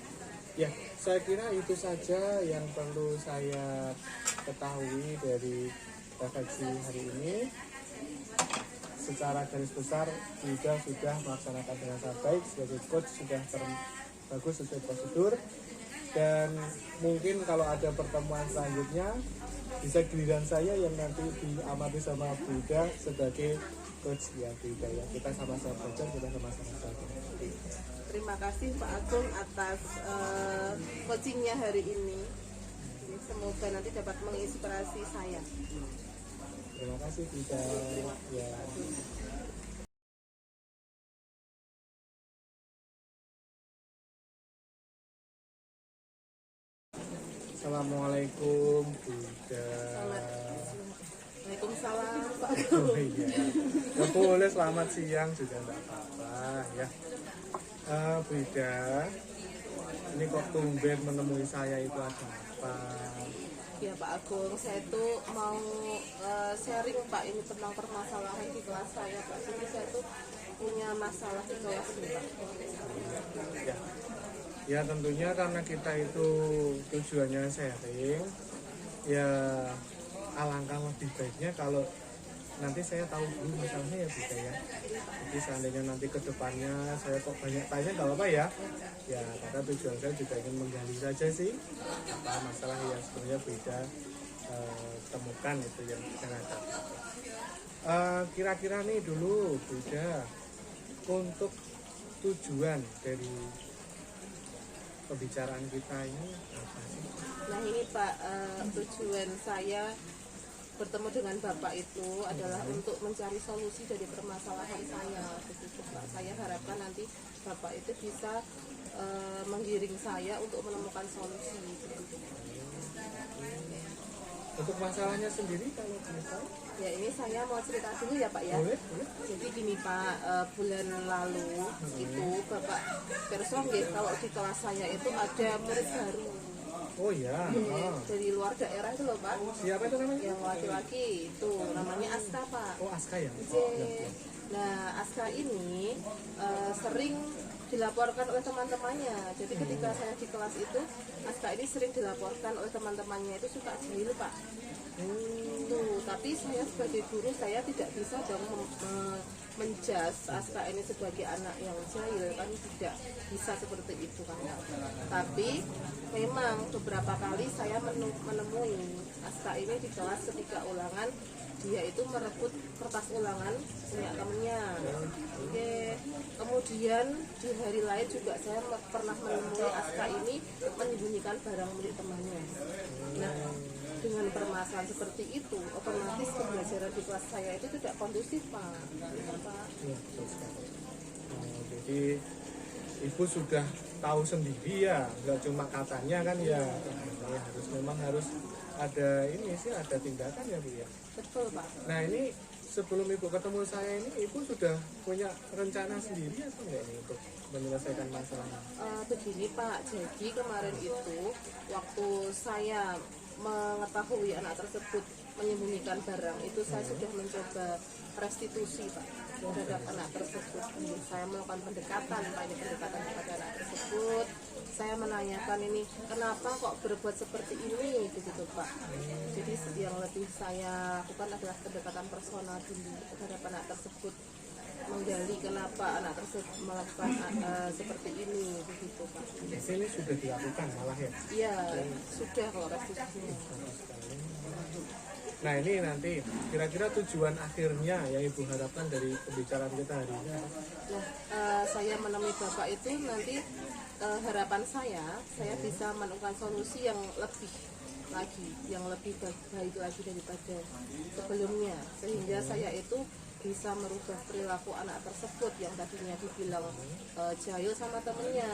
Ya, saya kira itu saja yang perlu saya ketahui dari refleksi hari ini. Secara garis besar juga sudah melaksanakan dengan sangat baik sebagai coach, sudah bagus sesuai prosedur. Dan mungkin kalau ada pertemuan selanjutnya bisa giliran saya yang nanti diamati sama Bu Ida sebagai coach ya Bu Ida ya. Kita sama-sama belajar, kita sama-sama belajar. Terima kasih Pak Agung atas coachingnya hari ini. Semoga nanti dapat menginspirasi saya. Terima kasih Bu Ida. Ya. Assalamualaikum Bu Ida. Waalaikumsalam Pak Oh Agung. iya, ya boleh selamat siang juga enggak apa-apa ya. Bu Ida, ini kok tumben menemui saya itu ada apa? Ya Pak Agung, saya tuh mau sharing Pak ini tentang permasalahan di kelas saya Pak. Jadi saya tuh punya masalah di kelas ini Pak. Ya tentunya karena kita itu tujuannya sharing, ya alangkah lebih baiknya kalau nanti saya tahu dulu masalahnya ya Bu Ida ya. Jadi seandainya nanti ke depannya saya kok banyak tanya nggak apa-apa ya. Ya karena tujuan saya juga ingin menggali saja sih apa masalah yang sebenarnya Bu Ida temukan itu yang ada. Kira-kira nih dulu Bu Ida, untuk tujuan dari pembicaraan kita ini apa sih? Nah ini Pak, tujuan saya bertemu dengan Bapak itu adalah untuk mencari solusi dari permasalahan saya. Begitu Pak, saya harapkan nanti Bapak itu bisa menggiring saya untuk menemukan solusi. Begitu. Untuk masalahnya sendiri kalau bisa? Ya ini saya mau cerita dulu ya Pak ya. Boleh, boleh. Jadi gini Pak, bulan lalu itu Bapak Perso kalau di kelas saya itu ada murid baru. Oh ya. Dari luar daerah itu loh Pak. Siapa itu namanya? Yang laki-laki itu namanya Aska Pak. Oh Aska ya. Nah Aska ini sering dilaporkan oleh teman-temannya. Jadi ketika saya di kelas itu, Aska ini sering dilaporkan oleh teman-temannya itu suka jahil Pak. Tuh, tapi saya sebagai guru saya tidak bisa dong menjas Aska ini sebagai anak yang jahil, kan tidak bisa seperti itu kan. Tapi memang beberapa kali saya menemui Aska ini di kelas ketika ulangan dia itu merebut kertas ulangan punya temennya. Oke. Kemudian di hari lain juga saya pernah menemui Aska ini menyembunyikan barang milik temannya. Nah, dengan permasalahan seperti itu, otomatis pembelajaran di kelas saya itu tidak kondusif, Pak. Ya, betul sekali. Jadi ibu sudah tahu sendiri ya, nggak cuma katanya kan ya, memang harus ada ini sih, ada tindakan ya Bu ya. Betul Pak. Nah ini sebelum ibu ketemu saya ini, ibu sudah punya rencana sendiri atau enggak ini untuk menyelesaikan masalahnya? Begini Pak, jadi kemarin itu waktu saya mengetahui anak tersebut menyembunyikan barang itu, saya sudah mencoba restitusi Pak terhadap anak tersebut. Saya melakukan pendekatan Pak, ini pendekatan kepada anak tersebut. Saya menanyakan ini kenapa kok berbuat seperti ini begitu Pak. Jadi yang lebih saya lakukan adalah pendekatan personal dulu terhadap anak tersebut, menggali kenapa anak tersebut melakukan seperti ini begitu Pak. Jadi ini sudah dilakukan malah ya? Iya, sudah kalau restitusinya. Nah ini nanti kira-kira tujuan akhirnya yang ibu harapkan dari pembicaraan kita hari ini? Nah, saya menemui Bapak itu nanti harapan saya bisa menemukan solusi yang lebih lagi, yang lebih baik lagi daripada sebelumnya, sehingga saya itu bisa merubah perilaku anak tersebut yang tadinya dibilang jahil sama temennya,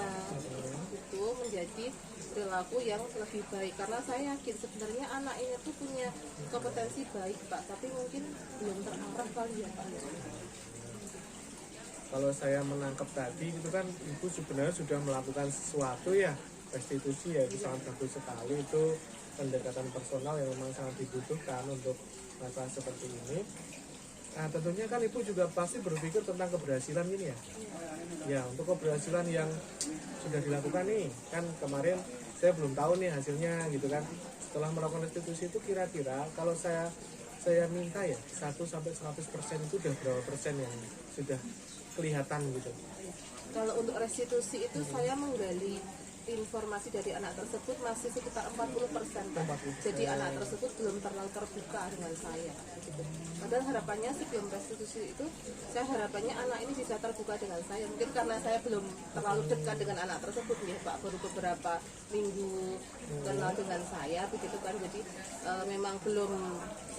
itu menjadi perilaku yang lebih baik. Karena saya yakin sebenarnya anak ini tuh punya kompetensi baik Pak, tapi mungkin belum terarah kali ya Pak. Kalau saya menangkap tadi itu kan ibu sebenarnya sudah melakukan sesuatu ya, restitusi ya, itu sangat bagus sekali, itu pendekatan personal yang memang sangat dibutuhkan untuk masalah seperti ini. Nah tentunya kan ibu juga pasti berpikir tentang keberhasilan ini ya. Ya untuk keberhasilan yang sudah dilakukan nih, kan kemarin saya belum tahu nih hasilnya gitu kan. Setelah melakukan restitusi itu kira-kira kalau saya minta ya 1-100% itu udah berapa persen yang sudah kelihatan gitu? Kalau untuk restitusi itu saya menggali informasi dari anak tersebut masih sekitar 40%. Jadi anak tersebut belum terlalu terbuka dengan saya gitu. Padahal harapannya sebelum restitusi itu saya harapannya anak ini bisa terbuka dengan saya. Mungkin karena saya belum terlalu dekat dengan anak tersebut ya Pak, baru beberapa minggu kenal dengan saya begitu kan. Jadi memang belum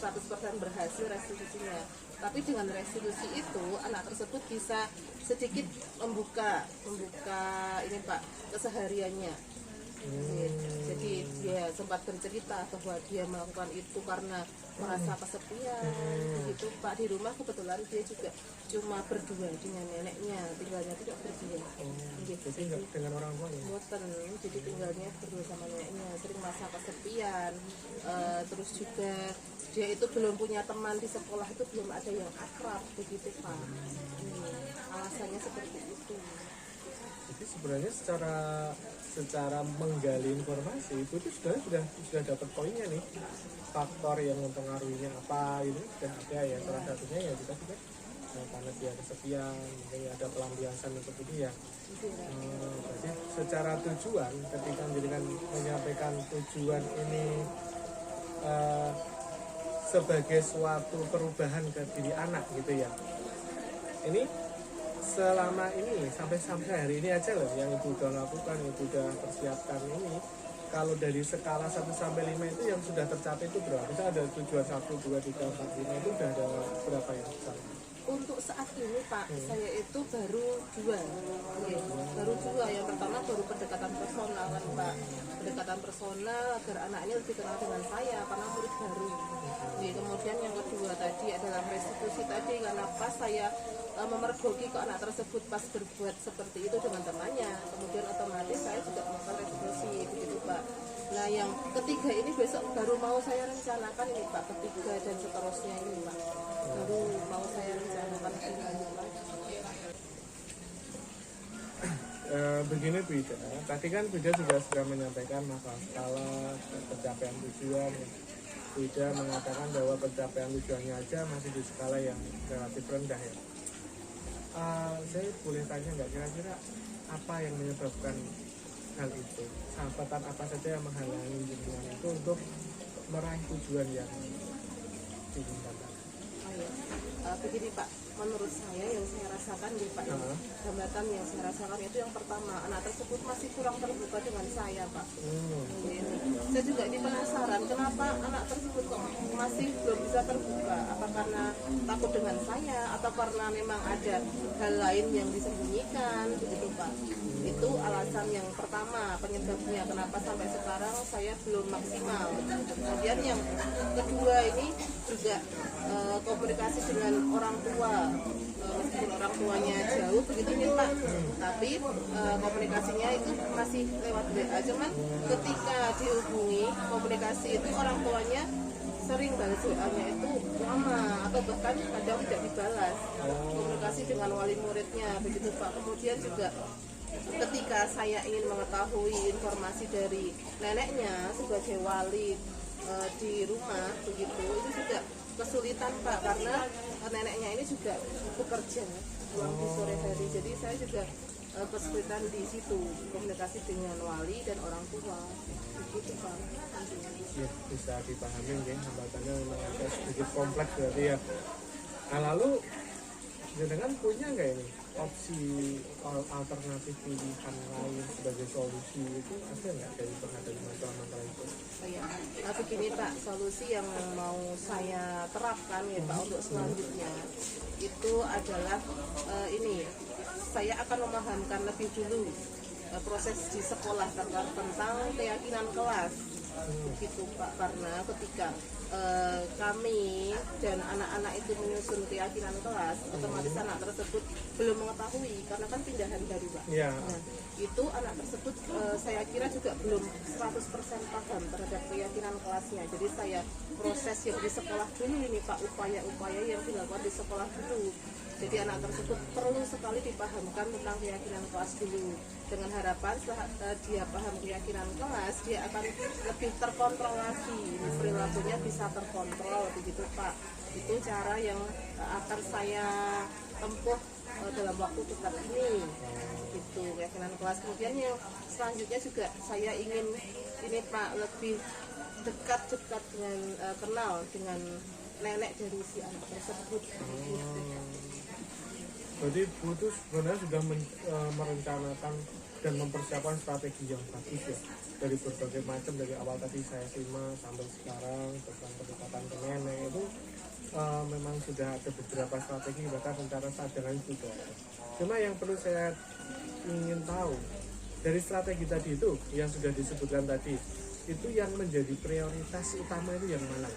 100% berhasil restitusinya. Tapi dengan restitusi itu anak tersebut bisa sedikit membuka ini Pak kesehariannya. Jadi dia sempat bercerita bahwa dia melakukan itu karena merasa kesepian begitu Pak. Di rumah kebetulan dia juga cuma berdua dengan neneknya, tinggalnya tidak berdua. Jadi nggak dengan orang tua ya? Boten, jadi tinggalnya berdua sama neneknya, sering merasa kesepian. Terus juga dia itu belum punya teman di sekolah, itu belum ada yang akrab begitu Pak. Alasannya seperti itu. Jadi sebenarnya secara menggali informasi itu sudah dapat poinnya nih, faktor yang mempengaruhinya apa itu sudah ada ya. Salah satunya ya kita juga karena dia kesepian, mungkin ada pelampiasan untuk ini ya. Jadi secara tujuan ketika menyampaikan tujuan ini sebagai suatu perubahan ke diri anak gitu ya. Ini selama ini sampai hari ini aja loh yang ibu udah lakukan, ibu udah persiapkan ini, kalau dari skala 1 sampai 5 itu yang sudah tercapai itu berapa? Bisa ada tujuan 1, 2, 3, 4, 5 itu udah ada berapa ya? Untuk saat ini Pak, saya itu baru 2. Baru 2. Yang pertama baru pendekatan personal kan Pak. Pendekatan personal agar anak ini lebih kenal dengan saya karena murid baru. Kemudian yang kedua tadi adalah restitusi tadi, karena pas saya memergoki ke anak tersebut pas berbuat seperti itu dengan temannya. Kemudian otomatis saya juga melakukan restitusi begitu Pak. Nah yang ketiga ini besok baru mau saya rencanakan ini Pak, ketiga dan seterusnya ini Pak. Baru mau saya rencanakan lebih lanjut lagi. Begini Bu Ida, tadi kan Bu Ida juga sudah menyampaikan masalah skala pencapaian tujuan. Bu Ida mengatakan bahwa pencapaian tujuannya aja masih di skala yang relatif rendah ya. Saya boleh tanya nggak kira-kira apa yang menyebabkan hal itu? Hambatan apa saja yang menghalangi jenengan itu untuk meraih tujuan yang diinginkan? Oh ya, begini Pak, menurut saya yang saya rasakan di Pak, hambatan yang saya rasakan itu yang pertama, anak tersebut masih kurang terbuka dengan saya Pak. Saya juga ini penasaran, kenapa anak tersebut kok masih belum bisa terbuka? Apa karena takut dengan saya, atau karena memang ada hal lain yang disembunyikan, begitu Pak? Itu alasan yang pertama, penyebabnya kenapa sampai sekarang saya belum maksimal. Kemudian yang kedua ini juga komunikasi dengan orang tua, meskipun orang tuanya jauh begitu nih Pak, tapi komunikasinya itu masih lewat WA. Cuman ketika dihubungi komunikasi itu orang tuanya sering balas WA-nya itu lama atau bahkan kadang tidak dibalas. Komunikasi dengan wali muridnya begitu Pak. Kemudian juga ketika saya ingin mengetahui informasi dari neneknya sebagai wali di rumah begitu, itu juga kesulitan Pak, karena neneknya ini juga bekerja pulang di sore hari, jadi saya juga kesulitan di situ komunikasi dengan wali dan orang tua begitu Pak. Ya, bisa dipahami ya, hambatannya memang agak sedikit kompleks berarti ya. Nah lalu jenengan punya nggak ini opsi alternatif pilihan lain sebagai solusi itu ada nggak dari menghadapi masalah-masalah itu? Oh ya, begini Pak, solusi yang mau saya terapkan ya Pak untuk selanjutnya itu adalah ini, saya akan memahamkan lebih dulu proses di sekolah tentang keyakinan kelas begitu Pak, karena ketika kami dan anak-anak itu menyusun keyakinan kelas, otomatis anak tersebut belum mengetahui karena kan pindahan baru Pak. Ya. Nah, itu anak tersebut saya kira juga belum 100% paham terhadap keyakinan kelasnya. Jadi saya proses yang di sekolah dulu ini Pak, upaya-upaya yang dilakukan di sekolah dulu. Jadi anak tersebut perlu sekali dipahamkan tentang keyakinan kelas dulu, dengan harapan setelah dia paham keyakinan kelas, dia akan lebih terkontrol lagi, perilakunya bisa terkontrol begitu Pak. Itu cara yang akan saya tempuh dalam waktu dekat ini, itu keyakinan kelas. Kemudian yang selanjutnya juga saya ingin ini Pak, lebih dekat dengan kenal dengan nenek dari si anak tersebut. Jadi Bu itu sebenarnya sudah merencanakan dan mempersiapkan strategi yang bagus ya, dari berbagai macam, dari awal tadi saya simak sampai sekarang tentang pendekatan ke nenek itu memang sudah ada beberapa strategi, bahkan rencana cadangan juga. Cuma yang perlu saya ingin tahu dari strategi tadi itu yang sudah disebutkan tadi, itu yang menjadi prioritas utama itu yang mana?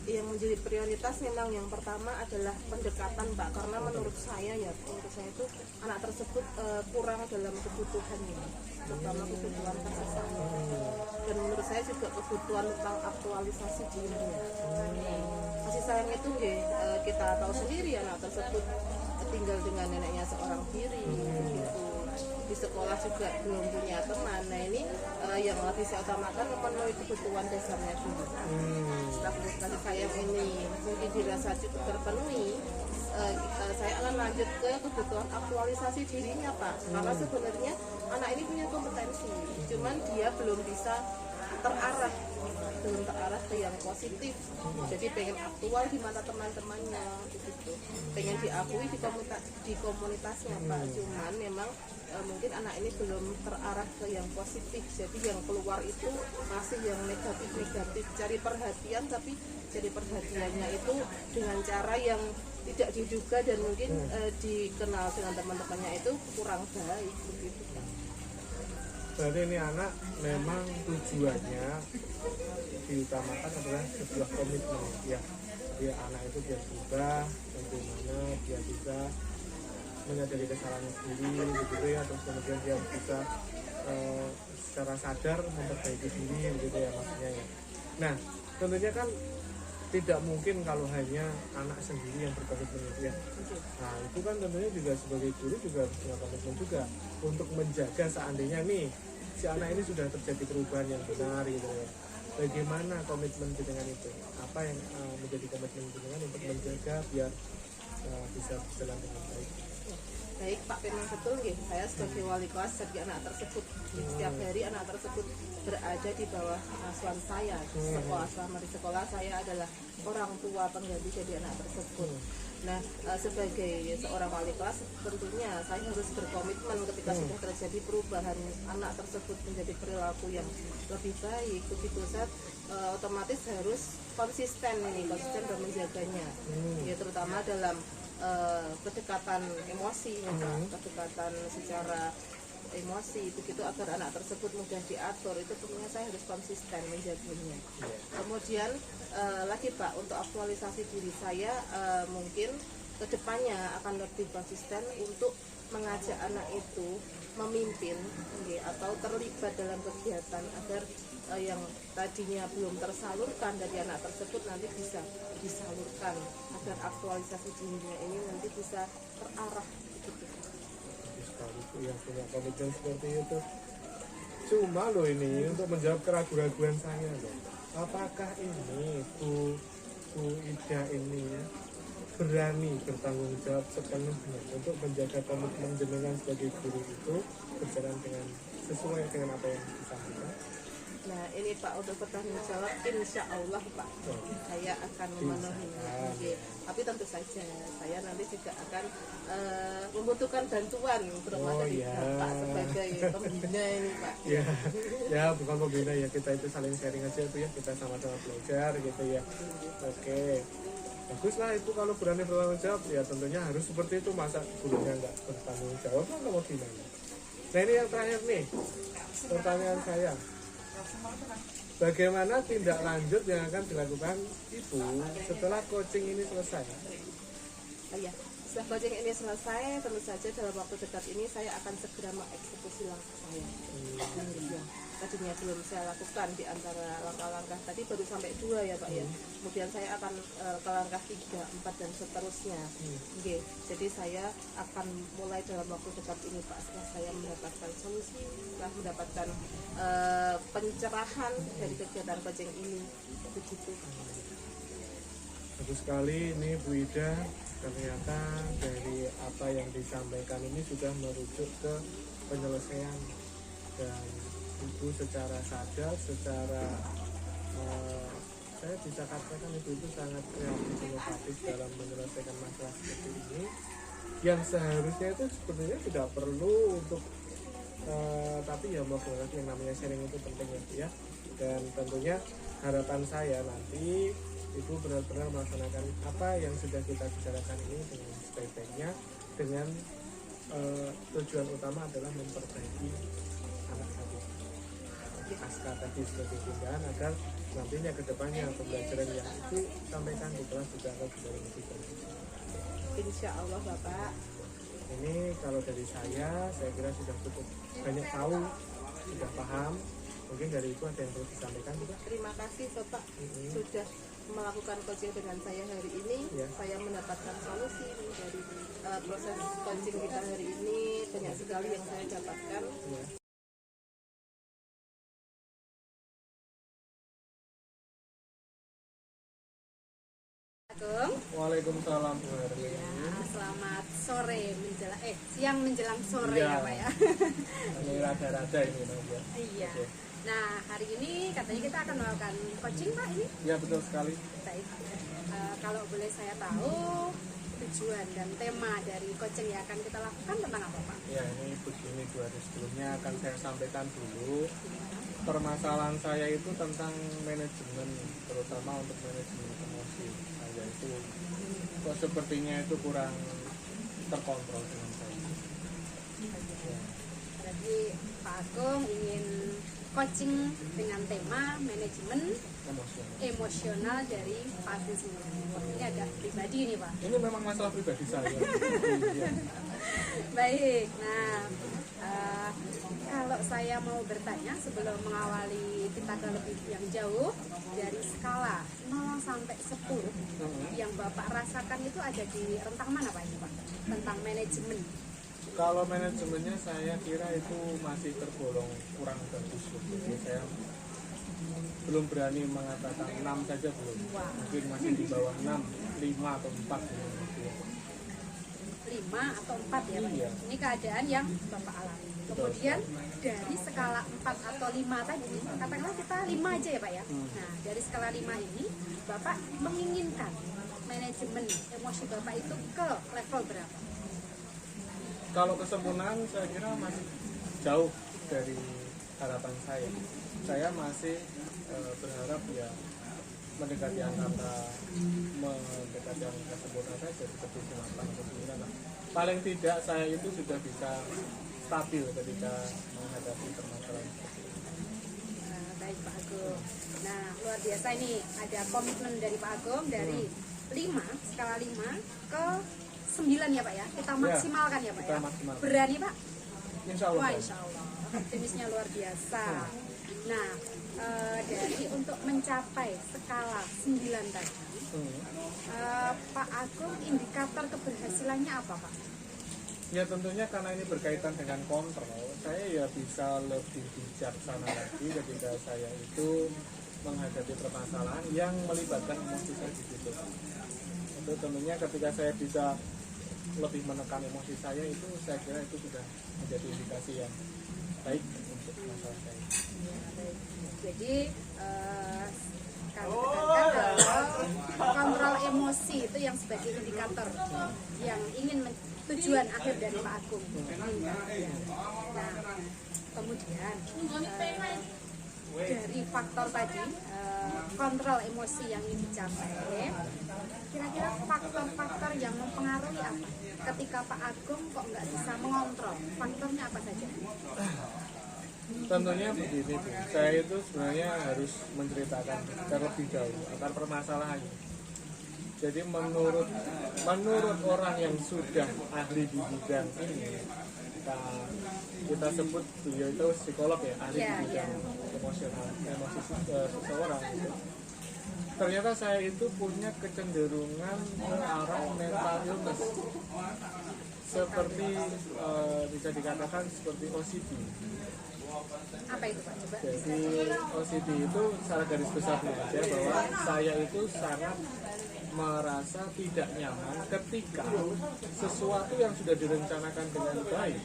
Yang menjadi prioritas memang yang pertama adalah pendekatan Pak, karena menurut saya itu anak tersebut kurang dalam kebutuhannya, terutama kebutuhan kasih sayang, dan menurut saya juga kebutuhan tentang aktualisasi dirinya. Kasih sayang itu kita tahu sendiri, anak tersebut tinggal dengan neneknya seorang diri gitu. Di sekolah juga belum punya teman. Nah ini yang lebih saya utamakan memenuhi kebutuhan dasarnya dulu. Setelah kasih sayang ini mungkin dirasa cukup terpenuhi, saya akan lanjut ke kebutuhan aktualisasi dirinya Pak. Karena sebenarnya anak ini punya kompetensi, cuman dia belum bisa terarah ke yang positif. Jadi pengen aktual di mata teman-temannya gitu, pengen diakui di komunitasnya Pak. Cuman memang mungkin anak ini belum terarah ke yang positif, jadi yang keluar itu masih yang negatif, cari perhatian, tapi jadi perhatiannya itu dengan cara yang tidak diduga dan mungkin dikenal dengan teman-temannya itu kurang baik begitu Pak. Berarti ini anak memang tujuannya diutamakan adalah sebuah komitmen ya. Dia anak itu biar berubah, bagaimana dia bisa menyadari kesalahannya sendiri begitu ya, terus kemudian dia bisa secara sadar memperbaiki diri begitu ya maksudnya ya. Nah tentunya kan tidak mungkin kalau hanya anak sendiri yang berkomitmen itu ya. Nah itu kan tentunya juga sebagai guru juga harus punya komitmen juga untuk menjaga seandainya nih si anak ini sudah terjadi perubahan yang benar gitu ya. Bagaimana komitmen dengan itu? Apa yang menjadi komitmen dengan untuk menjaga biar bisa berjalan dengan baik? Baik Pak, memang betul nggih. Saya sebagai wali kelas jadi anak tersebut setiap hari anak tersebut berada di bawah asuhan saya. Sekolah selama di sekolah saya adalah orang tua pengganti jadi anak tersebut. Nah, sebagai seorang wali kelas tentunya saya harus berkomitmen ketika sudah terjadi perubahan anak tersebut menjadi perilaku yang lebih baik. Begitu saya otomatis harus konsisten dalam menjaganya. Ya terutama dalam kedekatan emosi, kedekatan secara emosi begitu agar anak tersebut mudah diatur, itu tentunya saya harus konsisten menjaganya. Kemudian lagi Pak, untuk aktualisasi diri saya mungkin kedepannya akan lebih konsisten untuk mengajak anak itu memimpin atau terlibat dalam kegiatan agar yang tadinya belum tersalurkan dari anak tersebut nanti bisa disalurkan agar aktualisasi dirinya ini nanti bisa terarah gitu. Sekali itu yang punya komitmen seperti itu. Cuma loh ini untuk menjawab keraguan-keraguan saya loh. Apakah ini Bu Ida ini ya berani bertanggung jawab sepenuhnya untuk menjaga komitmen jenengan sebagai guru itu berjalan dengan sesuai dengan apa yang disampaikan? Nah ini Pak, untuk bertanggung jawab insya Allah Pak, saya akan memenuhinya. Tapi tentu saja saya nanti juga akan membutuhkan bantuan terutama dari Bapak sebagai pembina ini Pak. Ya bukan pembina ya, kita itu saling sharing aja tuh ya, kita sama-sama belajar gitu ya. Oke, bagus lah itu kalau berani bertanggung jawab ya, tentunya harus seperti itu. Masa gurunya nggak bertanggung jawab kan mau gimana? Nah ini yang terakhir nih, pertanyaan saya. Bagaimana tindak lanjut yang akan dilakukan Ibu setelah coaching ini selesai? Ya, setelah coaching ini selesai, tentu saja dalam waktu dekat ini saya akan segera mengeksekusi langkah saya. Tadinya belum saya lakukan di antara langkah-langkah tadi baru sampai 2 ya Pak ya. Kemudian saya akan ke langkah 3, 4 dan seterusnya. Jadi saya akan mulai dalam waktu dekat ini Pak, setelah saya mendapatkan solusi, setelah mendapatkan pencerahan dari kegiatan coaching ini. Begitu. Bagus sekali ini Bu Ida, ternyata dari apa yang disampaikan ini sudah merujuk ke penyelesaian, dan Ibu secara sadar, secara saya bisa katakan Ibu itu sangat kreatif, inovatif dalam menyelesaikan masalah seperti ini yang seharusnya itu sebenarnya tidak perlu untuk tapi ya mau yang namanya sharing itu penting ya. Dan tentunya harapan saya nanti Ibu benar-benar melaksanakan apa yang sudah kita bicarakan ini dengan sebaik-baiknya, dengan tujuan utama adalah memperbaiki anak tadi, pasca tadi sebagai tindakan agar nantinya kedepannya pembelajaran yang Ibu sampaikan di kelas juga akan bisa lebih baik. Insya Allah Bapak. Ini kalau dari saya kira sudah cukup banyak tahu, sudah paham. Mungkin dari Ibu ada yang perlu disampaikan juga. Terima kasih Bapak sudah melakukan coaching dengan saya hari ini. Saya mendapatkan solusi dari proses coaching kita hari ini, banyak sekali yang saya dapatkan. Waalaikumsalam. Selamat sore menjelang siang menjelang sore ya Pak ya. Ini rada-rada ini ya. Iya. Nah hari ini katanya kita akan melakukan coaching Pak ini. Ya betul sekali. Baik. Kalau boleh saya tahu tujuan dan tema dari coaching yang akan kita lakukan tentang apa Pak? Ya ini begini Bu, sebelumnya akan saya sampaikan dulu. Permasalahan saya itu tentang manajemen, terutama untuk manajemen emosi saya itu kok sepertinya itu kurang terkontrol dengan saya. Jadi Pak Agung ingin coaching dengan tema manajemen emosional dari autisme. Ini agak pribadi nih Pak. Ini memang masalah pribadi saya. Baik, nah Kalau saya mau bertanya sebelum mengawali kita ke lebih yang jauh, dari skala 0 sampai 10 yang Bapak rasakan itu ada di rentang mana Pak ini Pak? Tentang manajemen. Kalau manajemennya saya kira itu masih tergolong kurang bagus. Jadi saya belum berani mengatakan 6 saja belum. Mungkin masih di bawah 6, 5 atau 4 gitu. 5 atau 4 ya Pak? Iya. Ini keadaan yang Bapak alami. Kemudian dari skala 4 atau 5 tadi, katakanlah kita 5 aja ya Pak ya. Nah, dari skala 5 ini Bapak menginginkan manajemen emosi Bapak itu ke level berapa? Kalau kesempurnaan saya kira masih jauh dari harapan saya. Saya masih berharap ya mendekati angka sempurna saja seperti 8 atau 9 lah. Paling tidak saya itu sudah bisa stabil ketika menghadapi permasalahan seperti ini. Baik Pak Agung. Nah, luar biasa ini ada komitmen dari Pak Agung dari 5, skala 5 ke 9 ya Pak ya. Kita maksimalkan ya Pak Kita ya. maksimalkan. Berani Pak? Insya Allah. Wah, insya Allah. Optimisnya luar biasa. Nah, dari untuk mencapai skala 9 tadi, Pak Agung indikator keberhasilannya apa Pak? Ya tentunya karena ini berkaitan dengan kontrol, saya ya bisa lebih bijaksana lagi ketika saya itu menghadapi permasalahan yang melibatkan emosi saya di situ. Itu tentunya ketika saya bisa lebih menekan emosi saya itu, saya kira itu sudah menjadi indikasi yang baik untuk masalah saya. Jadi kami tekankan bahwa kontrol emosi itu yang sebagai indikator yang ingin tujuan akhir dari Pak Agung. Nah, kemudian dari faktor tadi kontrol emosi yang ingin dicapai, kira-kira faktor-faktor yang mempengaruhi apa? Ketika Pak Agung kok nggak bisa mengontrol, faktornya apa saja? Tentunya begini Bu, saya itu sebenarnya harus menceritakan terlebih dahulu akan permasalahannya. Jadi menurut orang yang sudah ahli di bidang ini, kita sebut beliau itu psikolog ya, ahli di bidang emosional, emosi seseorang gitu. Ternyata saya itu punya kecenderungan ke arah mental illness, seperti bisa dikatakan seperti OCD. Apa itu Pak? Coba. Jadi OCD itu secara garis besar aja bahwa saya itu sangat merasa tidak nyaman ketika sesuatu yang sudah direncanakan dengan baik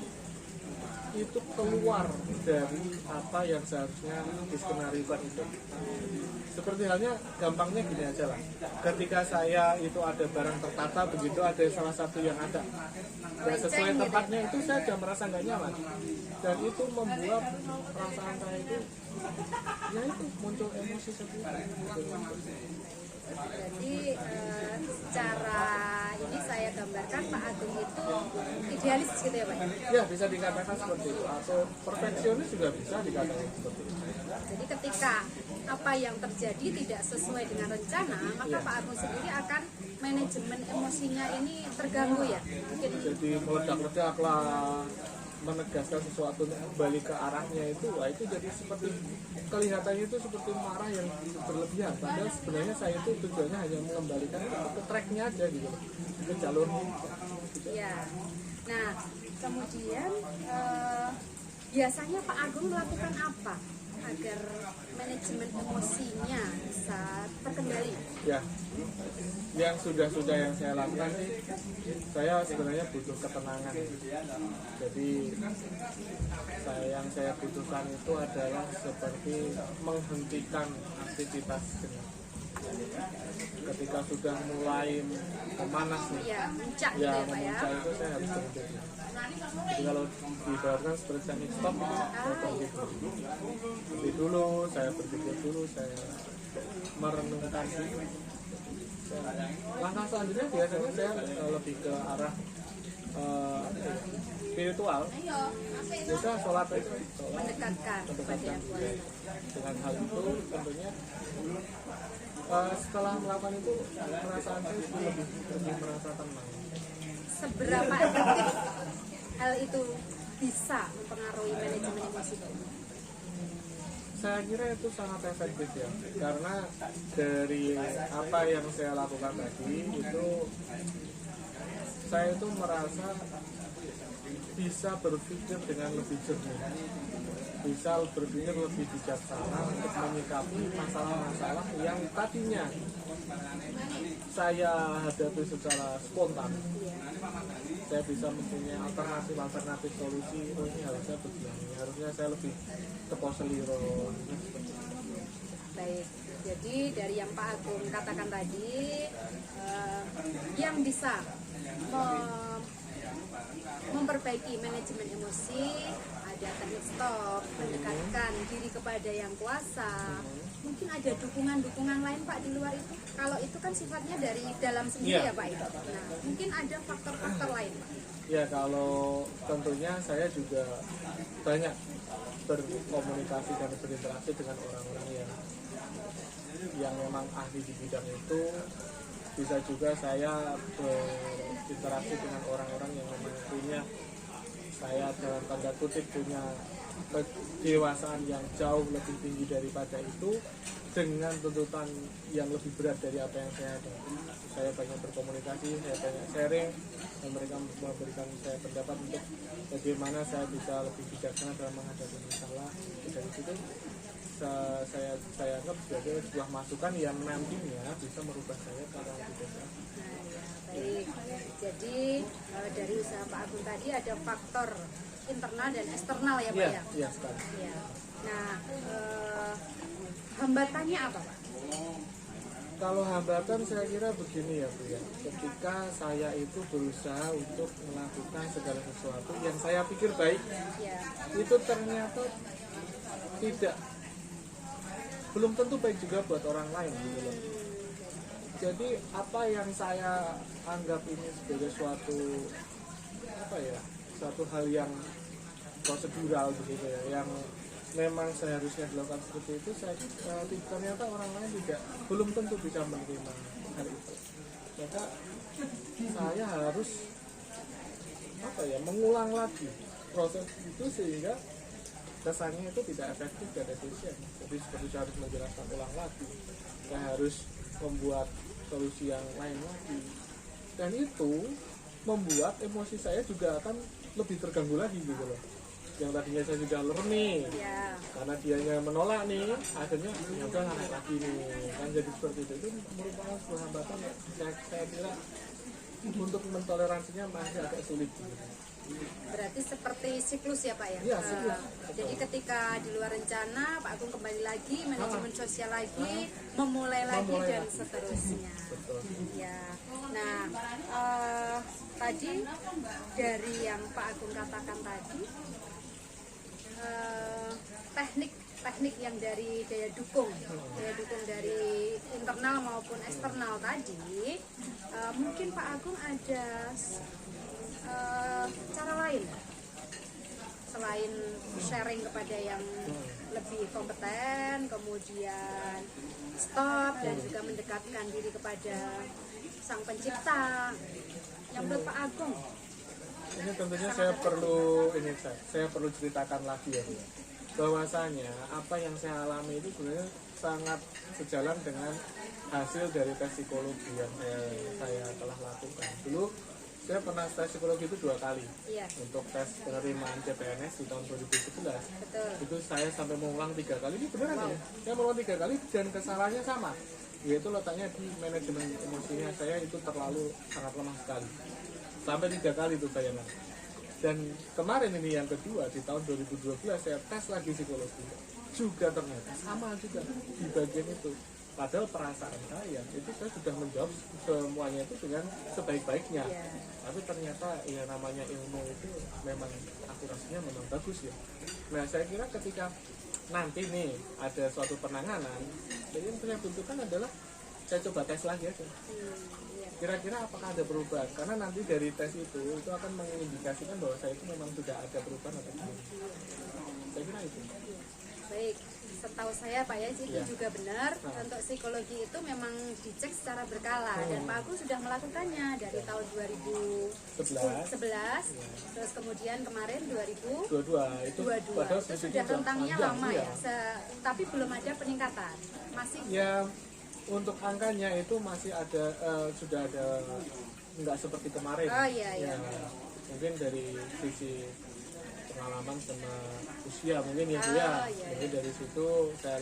itu keluar dari apa yang seharusnya diskenarikan itu. Seperti halnya gampangnya gini aja lah. Ketika saya itu ada barang tertata begitu, ada salah satu yang ada dan sesuai tempatnya itu saya sudah merasa nggak nyaman, dan itu membuat perasaan saya itu ya itu muncul emosi seperti itu. Jadi secara ini saya gambarkan Pak Agung itu idealis gitu ya Pak? Ya bisa dikatakan seperti itu, atau perfeksionis juga bisa dikatakan seperti itu. Jadi ketika apa yang terjadi tidak sesuai dengan rencana, maka Pak Agung sendiri akan manajemen emosinya ini terganggu ya? Mungkin Jadi meledak-ledak lah, menegaskan sesuatu balik ke arahnya itu, wah itu jadi seperti kelihatannya itu seperti marah yang berlebihan. Padahal sebenarnya saya itu tujuannya hanya mengembalikan ke tracknya aja gitu, ke jalurnya. ya. Nah, kemudian biasanya Pak Agung melakukan apa agar manajemen emosinya bisa terkendali? Ya, yang sudah yang saya lakukan sih, saya sebenarnya butuh ketenangan. Jadi yang saya butuhkan itu adalah seperti menghentikan aktivitas jenuh. Ketika sudah mulai memanas nih, Ya, puncak gitu ya ya Pak ya? memuncak itu saya harus berhenti. Jadi kalau diibaratkan seperti teknik stop, saya berhenti dulu, saya berpikir dulu, saya merenungkan dulu. Langkah selanjutnya biasanya saya lebih ke arah spiritual. Bisa sholat itu, Mendekatkan kepada yang kuasa. dengan hal itu tentunya setelah melakukan itu perasaan saya lebih merasa tenang. Seberapa efektif hal itu bisa mempengaruhi manajemen emosi Pak? Saya kira itu sangat efektif ya, karena dari apa yang saya lakukan tadi itu saya itu merasa bisa berpikir dengan lebih jernih, bisa berpikir lebih bijaksana untuk menyikapi masalah-masalah yang tadinya saya hadapi secara spontan. Saya bisa mempunyai alternatif solusi. Oh, ini harusnya begini, harusnya saya lebih ke poseliro. Baik, jadi dari yang Pak Agung katakan tadi, yang bisa memperbaiki manajemen emosi ada teknik stop, mendekatkan diri kepada yang kuasa. Mungkin ada dukungan-dukungan lain Pak di luar itu. Kalau itu kan sifatnya dari dalam sendiri ya Pak itu. Nah, mungkin ada faktor-faktor lain Pak. Ya, kalau tentunya saya juga banyak berkomunikasi dan berinteraksi dengan orang-orang yang memang ahli di bidang itu. Bisa juga saya berinteraksi dengan orang-orang yang memang punya, saya dalam tanda kutip punya kedewasaan yang jauh lebih tinggi daripada itu, dengan tuntutan yang lebih berat dari apa yang saya ada. Saya banyak berkomunikasi, saya banyak sharing, dan mereka memberikan saya pendapat untuk bagaimana saya bisa lebih bijaksana dalam menghadapi masalah. Dan itu saya anggap sebagai sebuah masukan yang nantinya bisa merubah saya ke arah lebih baik. Baik, jadi dari usaha Pak Agung tadi ada faktor internal dan eksternal ya Pak ya? Iya sekali. Ya. Nah, hambatannya apa Pak? Kalau hambatan saya kira begini ya Bu ya, ketika saya itu berusaha untuk melakukan segala sesuatu yang saya pikir baik, Ya. itu ternyata belum tentu baik juga buat orang lain gitu loh. Jadi apa yang saya anggap ini sebagai suatu hal yang prosedural begitu ya, yang memang seharusnya dilakukan seperti itu, ternyata orang lain belum tentu bisa menerima hal itu. Maka saya harus mengulang lagi proses itu sehingga kesannya itu tidak efektif dan efisien. Jadi seperti saya harus menjelaskan ulang lagi, saya harus membuat solusi yang lain lagi, dan itu membuat emosi saya juga akan lebih terganggu lagi gitu loh. Yang tadinya saya sudah lerem nih, karena dianya menolak nih, akhirnya ya udah naik lagi nih, kan jadi seperti itu merupakan sebuah hambatan yang saya kira untuk mentoleransinya masih agak sulit gitu. Berarti seperti siklus ya Pak ya? Iya, siklus. Jadi ketika di luar rencana Pak Agung kembali lagi, manajemen sosial lagi, memulai lagi dan seterusnya. Betul. Ya. Nah, tadi dari yang Pak Agung katakan tadi, teknik yang dari daya dukung dari internal maupun eksternal tadi, mungkin Pak Agung ada cara lain selain sharing kepada yang lebih kompeten, kemudian stop dan juga mendekatkan diri kepada sang pencipta, yang menurut Pak Agung ini tentunya saya perlu ceritakan lagi ya Bu, bahwasanya apa yang saya alami itu sebenarnya sangat sejalan dengan hasil dari tes psikologi yang saya telah lakukan. Dulu saya pernah tes psikologi itu 2 kali. Untuk tes penerimaan CPNS di tahun 2011. Betul. Itu saya sampai mengulang 3 kali. Ini beneran ya? Saya mengulang 3 kali dan kesalahannya sama, yaitu letaknya di manajemen emosinya saya itu terlalu sangat lemah sekali. Sampai 3 kali itu saya nang. Dan kemarin ini yang kedua di tahun 2012 saya tes lagi psikologi, juga ternyata sama juga di bagian itu. Padahal perasaan saya itu saya sudah menjawab semuanya itu dengan sebaik-baiknya. Tapi ternyata ya namanya ilmu itu memang akurasinya memang bagus ya. Nah saya kira ketika nanti nih ada suatu penanganan, jadi yang saya butuhkan adalah saya coba tes lagi aja. Kira-kira apakah ada perubahan? Karena nanti dari tes itu akan mengindikasikan bahwa saya itu memang sudah ada perubahan atau tidak. Saya kira itu. Baik, setahu saya Pak ya, itu Ya. juga benar. Nah. Untuk psikologi itu memang dicek secara berkala dan Pak Agung sudah melakukannya dari tahun 2011, terus kemudian kemarin 2022 22 itu padahal itu sudah rentangnya panjang, lama iya. ya, tapi belum ada peningkatan, masih Ya, untuk angkanya itu masih ada, sudah ada, nggak seperti kemarin. Oh, iya, iya. Ya, mungkin dari sisi pengalaman sama usia mungkin ya Bu ya. Oh, iya, Jadi dari situ saya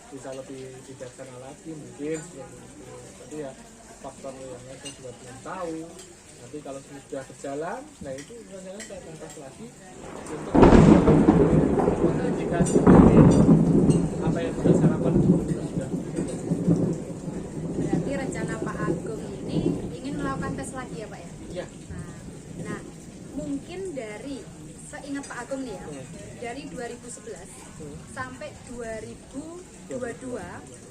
bisa lebih bijaksana lagi mungkin seperti itu. Tapi ya faktor yang lain saya juga belum tahu. Nanti kalau sudah berjalan, nah itu rencananya saya akan tes lagi untuk jika apa yang sudah saya lakukan itu sudah. berarti rencana Pak Agung ini ingin melakukan tes lagi ya Pak ya? Iya. Nah, mungkin dari seingat Pak Agung nih ya, dari 2011 sampai 2022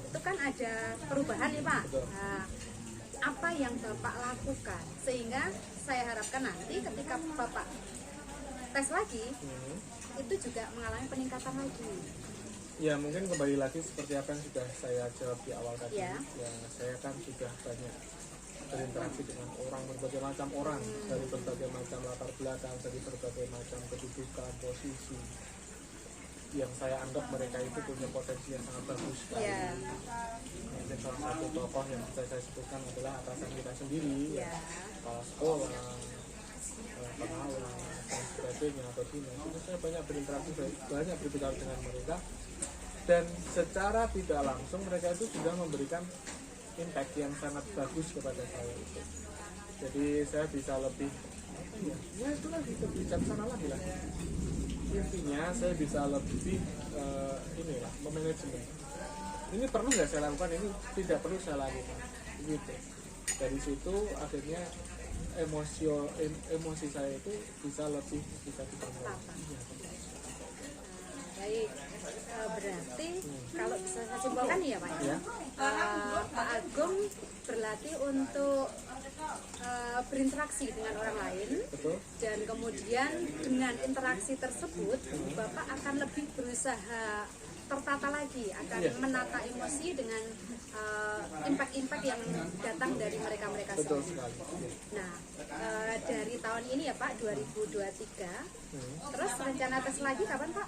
itu kan ada perubahan nih Pak. Betul. Nah, apa yang Bapak lakukan sehingga saya harapkan nanti ketika Bapak tes lagi itu juga mengalami peningkatan lagi. Ya mungkin kembali lagi seperti apa yang sudah saya jawab di awal tadi. Ya. Ya saya kan sudah banyak berinteraksi dengan orang, berbagai macam orang, dari berbagai macam latar belakang, dari berbagai macam kedudukan, posisi, yang saya anggap mereka itu punya potensi yang sangat bagus sekali. Ya. Mungkin salah satu tokoh yang bisa saya sebutkan adalah atasan kita sendiri, Ya. kepala sekolah, pengawas dan sebagainya, atau dinas. Itu saya banyak berinteraksi, banyak berbicara dengan mereka, dan secara tidak langsung mereka itu sudah memberikan impact yang sangat bagus kepada saya itu. Jadi saya bisa lebih, ya itu lagi kebijaksanaan lagi lah. Intinya saya bisa lebih inilah memanajemen. Ini perlu nggak saya lakukan, ini tidak perlu saya lakukan, gitu. Dari situ akhirnya emosi saya itu bisa dikontrol. Baik, berarti kalau bisa saya simpulkan ya Pak Ya. Pak Agung berlatih untuk berinteraksi dengan orang lain. Betul. Dan kemudian dengan interaksi tersebut Bapak akan lebih berusaha tertata lagi, akan Iya. menata emosi dengan impact-impact yang datang dari mereka-mereka Betul semua. sekali. Nah, dari tahun ini ya Pak, 2023, terus rencana tes lagi kapan Pak?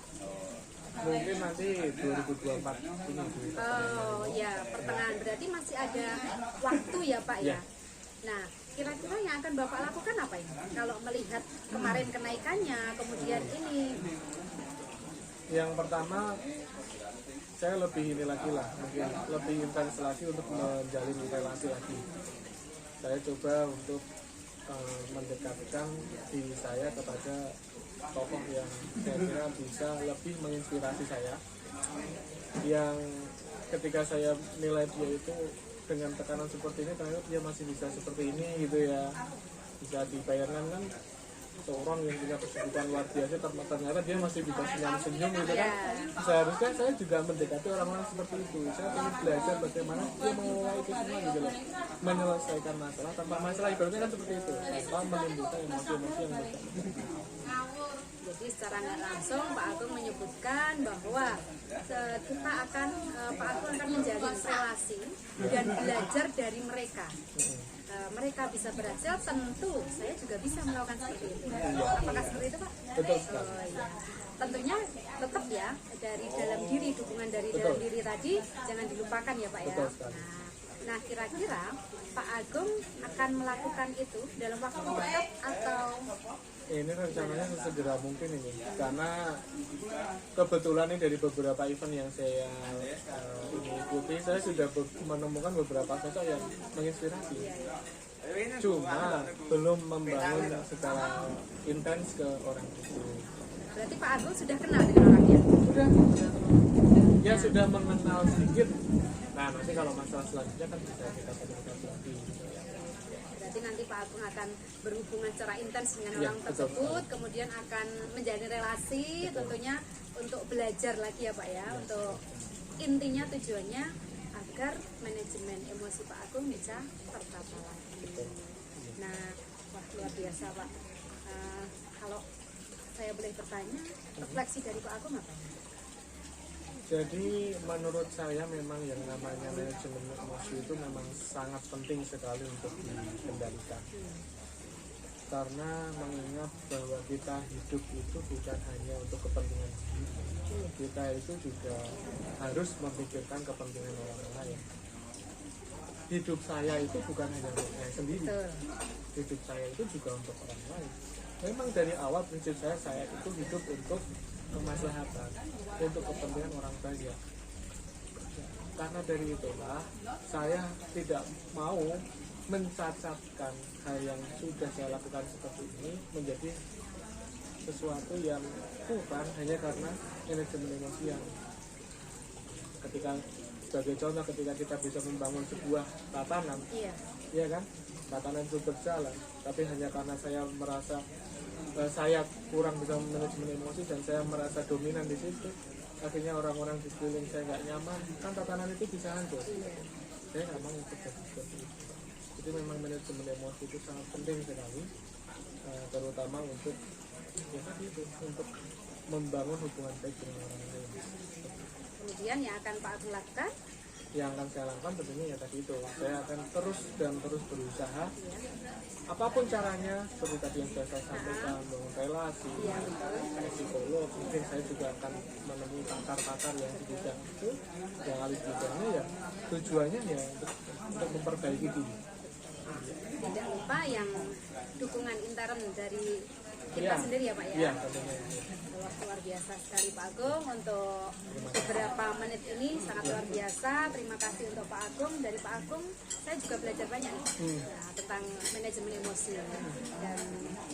Mungkin nanti 2024 ini Bu. Oh ya, pertengahan, berarti masih ada waktu ya Pak ya? Ya. Nah, kira-kira yang akan Bapak lakukan apa ini? Kalau melihat kemarin kenaikannya, kemudian ini. Yang pertama saya lebih ini lagi lah, mungkin lebih intens lagi untuk menjalin relasi lagi. Saya coba untuk mendekatkan diri saya kepada tokoh yang saya kira bisa lebih menginspirasi saya, yang ketika saya nilai dia itu dengan tekanan seperti ini, ternyata dia masih bisa seperti ini gitu ya, bisa dibayangkan kan seorang yang punya kesibukan luar biasa ternyata dia masih bisa senyum-senyum gitu kan. Seharusnya saya juga mendekati orang-orang seperti itu. Saya ingin belajar bagaimana dia mengelola itu semua gitu loh, menyelesaikan masalah tanpa masalah, ibaratnya kan seperti itu, tanpa menimbulkan emosi-emosi yang besar. Jadi secara nggak langsung Pak Agung menyebutkan bahwa kita akan Pak Agung akan menjalin relasi dan belajar dari mereka. Mereka bisa berhasil, tentu saya juga bisa melakukan seperti itu. Apakah seperti itu Pak? Betul sekali. Oh, iya. Tentunya tetap ya dari dalam diri, dukungan dari Betul. dalam diri tadi jangan dilupakan ya Pak ya. Betul sekali. Nah, kira-kira Pak Agung akan melakukan itu dalam waktu dekat atau Ini rencananya sesegera mungkin ini, karena kebetulan ini dari beberapa event yang saya ini ikuti, saya sudah menemukan beberapa sosok yang menginspirasi. Cuma belum membangun secara intens ke orang itu. berarti Pak Agung sudah kenal dengan orangnya? Sudah, ya sudah mengenal sedikit. Nah nanti kalau masalah selanjutnya kan bisa kita komunikasi lagi. Berarti nanti Pak Agung akan berhubungan secara intens dengan Ya, orang betul tersebut, kemudian akan menjalin relasi, tentunya untuk belajar lagi ya Pak ya, untuk intinya tujuannya agar manajemen emosi Pak Agung bisa tertata lagi. Nah, wah luar biasa Pak. Kalau saya boleh bertanya, refleksi dari Pak Agung apa? Jadi menurut saya memang yang namanya manajemen emosi itu memang sangat penting sekali untuk dikendalikan. Karena mengingat bahwa kita hidup itu bukan hanya untuk kepentingan sendiri. Kita itu juga harus memikirkan kepentingan orang lain. Hidup saya itu bukan hanya untuk saya sendiri. Hidup saya itu juga untuk orang lain. Memang dari awal prinsip saya itu hidup untuk kemaslahatan, untuk kepentingan orang banyak. Karena dari itulah saya tidak mau mencacatkan hal yang sudah saya lakukan seperti ini menjadi sesuatu yang bukan hanya karena manajemen emosi yang ketika sebagai contoh ketika kita bisa membangun sebuah tatanan, ya kan, tatanan itu berjalan, tapi hanya karena saya merasa saya kurang bisa manajemen emosi dan saya merasa dominan di situ, akhirnya orang-orang di sekeliling saya nggak nyaman, kan tatanan itu bisa hancur. Saya nggak mau terjadi seperti itu. Jadi memang manajemen emosi itu sangat penting sekali, terutama untuk ya tadi itu, untuk membangun hubungan baik dengan orang lain. Kemudian yang akan Pak Agung lakukan? Yang akan saya lakukan tentunya ya tadi itu, saya akan terus dan terus berusaha apapun caranya, seperti tadi yang sudah saya sampaikan, membangun relasi, kayak psikolog, mungkin saya juga akan menemui pakar-pakar yang di bidang itu, yang ahli bidangnya ya tujuannya ya untuk memperbaiki diri. Tidak lupa yang dukungan intern dari kita sendiri ya Pak ya? Iya, tentunya. Luar biasa sekali Pak Agung untuk beberapa menit ini, sangat luar biasa. Terima kasih untuk Pak Agung. Dari Pak Agung saya juga belajar banyak tentang manajemen emosi, dan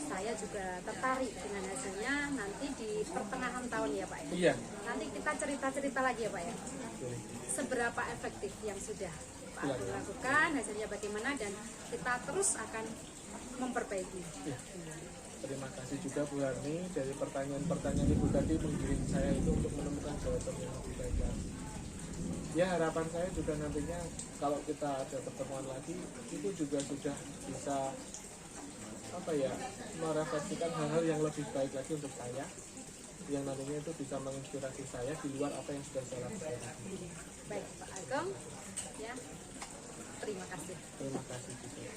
saya juga tertarik dengan hasilnya nanti di pertengahan tahun ya Pak ya? Iya. Nanti kita cerita-cerita lagi ya Pak ya? Seberapa efektif yang sudah Pak Agung lakukan, hasilnya bagaimana, dan kita terus akan memperbaiki. Ya. Terima kasih juga Bu Harni, dari pertanyaan-pertanyaan Ibu tadi menggiring saya itu untuk menemukan jawaban yang lebih baik lagi. Ya, harapan saya juga nantinya kalau kita ada pertemuan lagi itu juga sudah bisa merefleksikan hal-hal yang lebih baik lagi untuk saya, yang nantinya itu bisa menginspirasi saya di luar apa yang sudah saya lakukan. Baik Pak Agung, ya terima kasih. Terima kasih juga.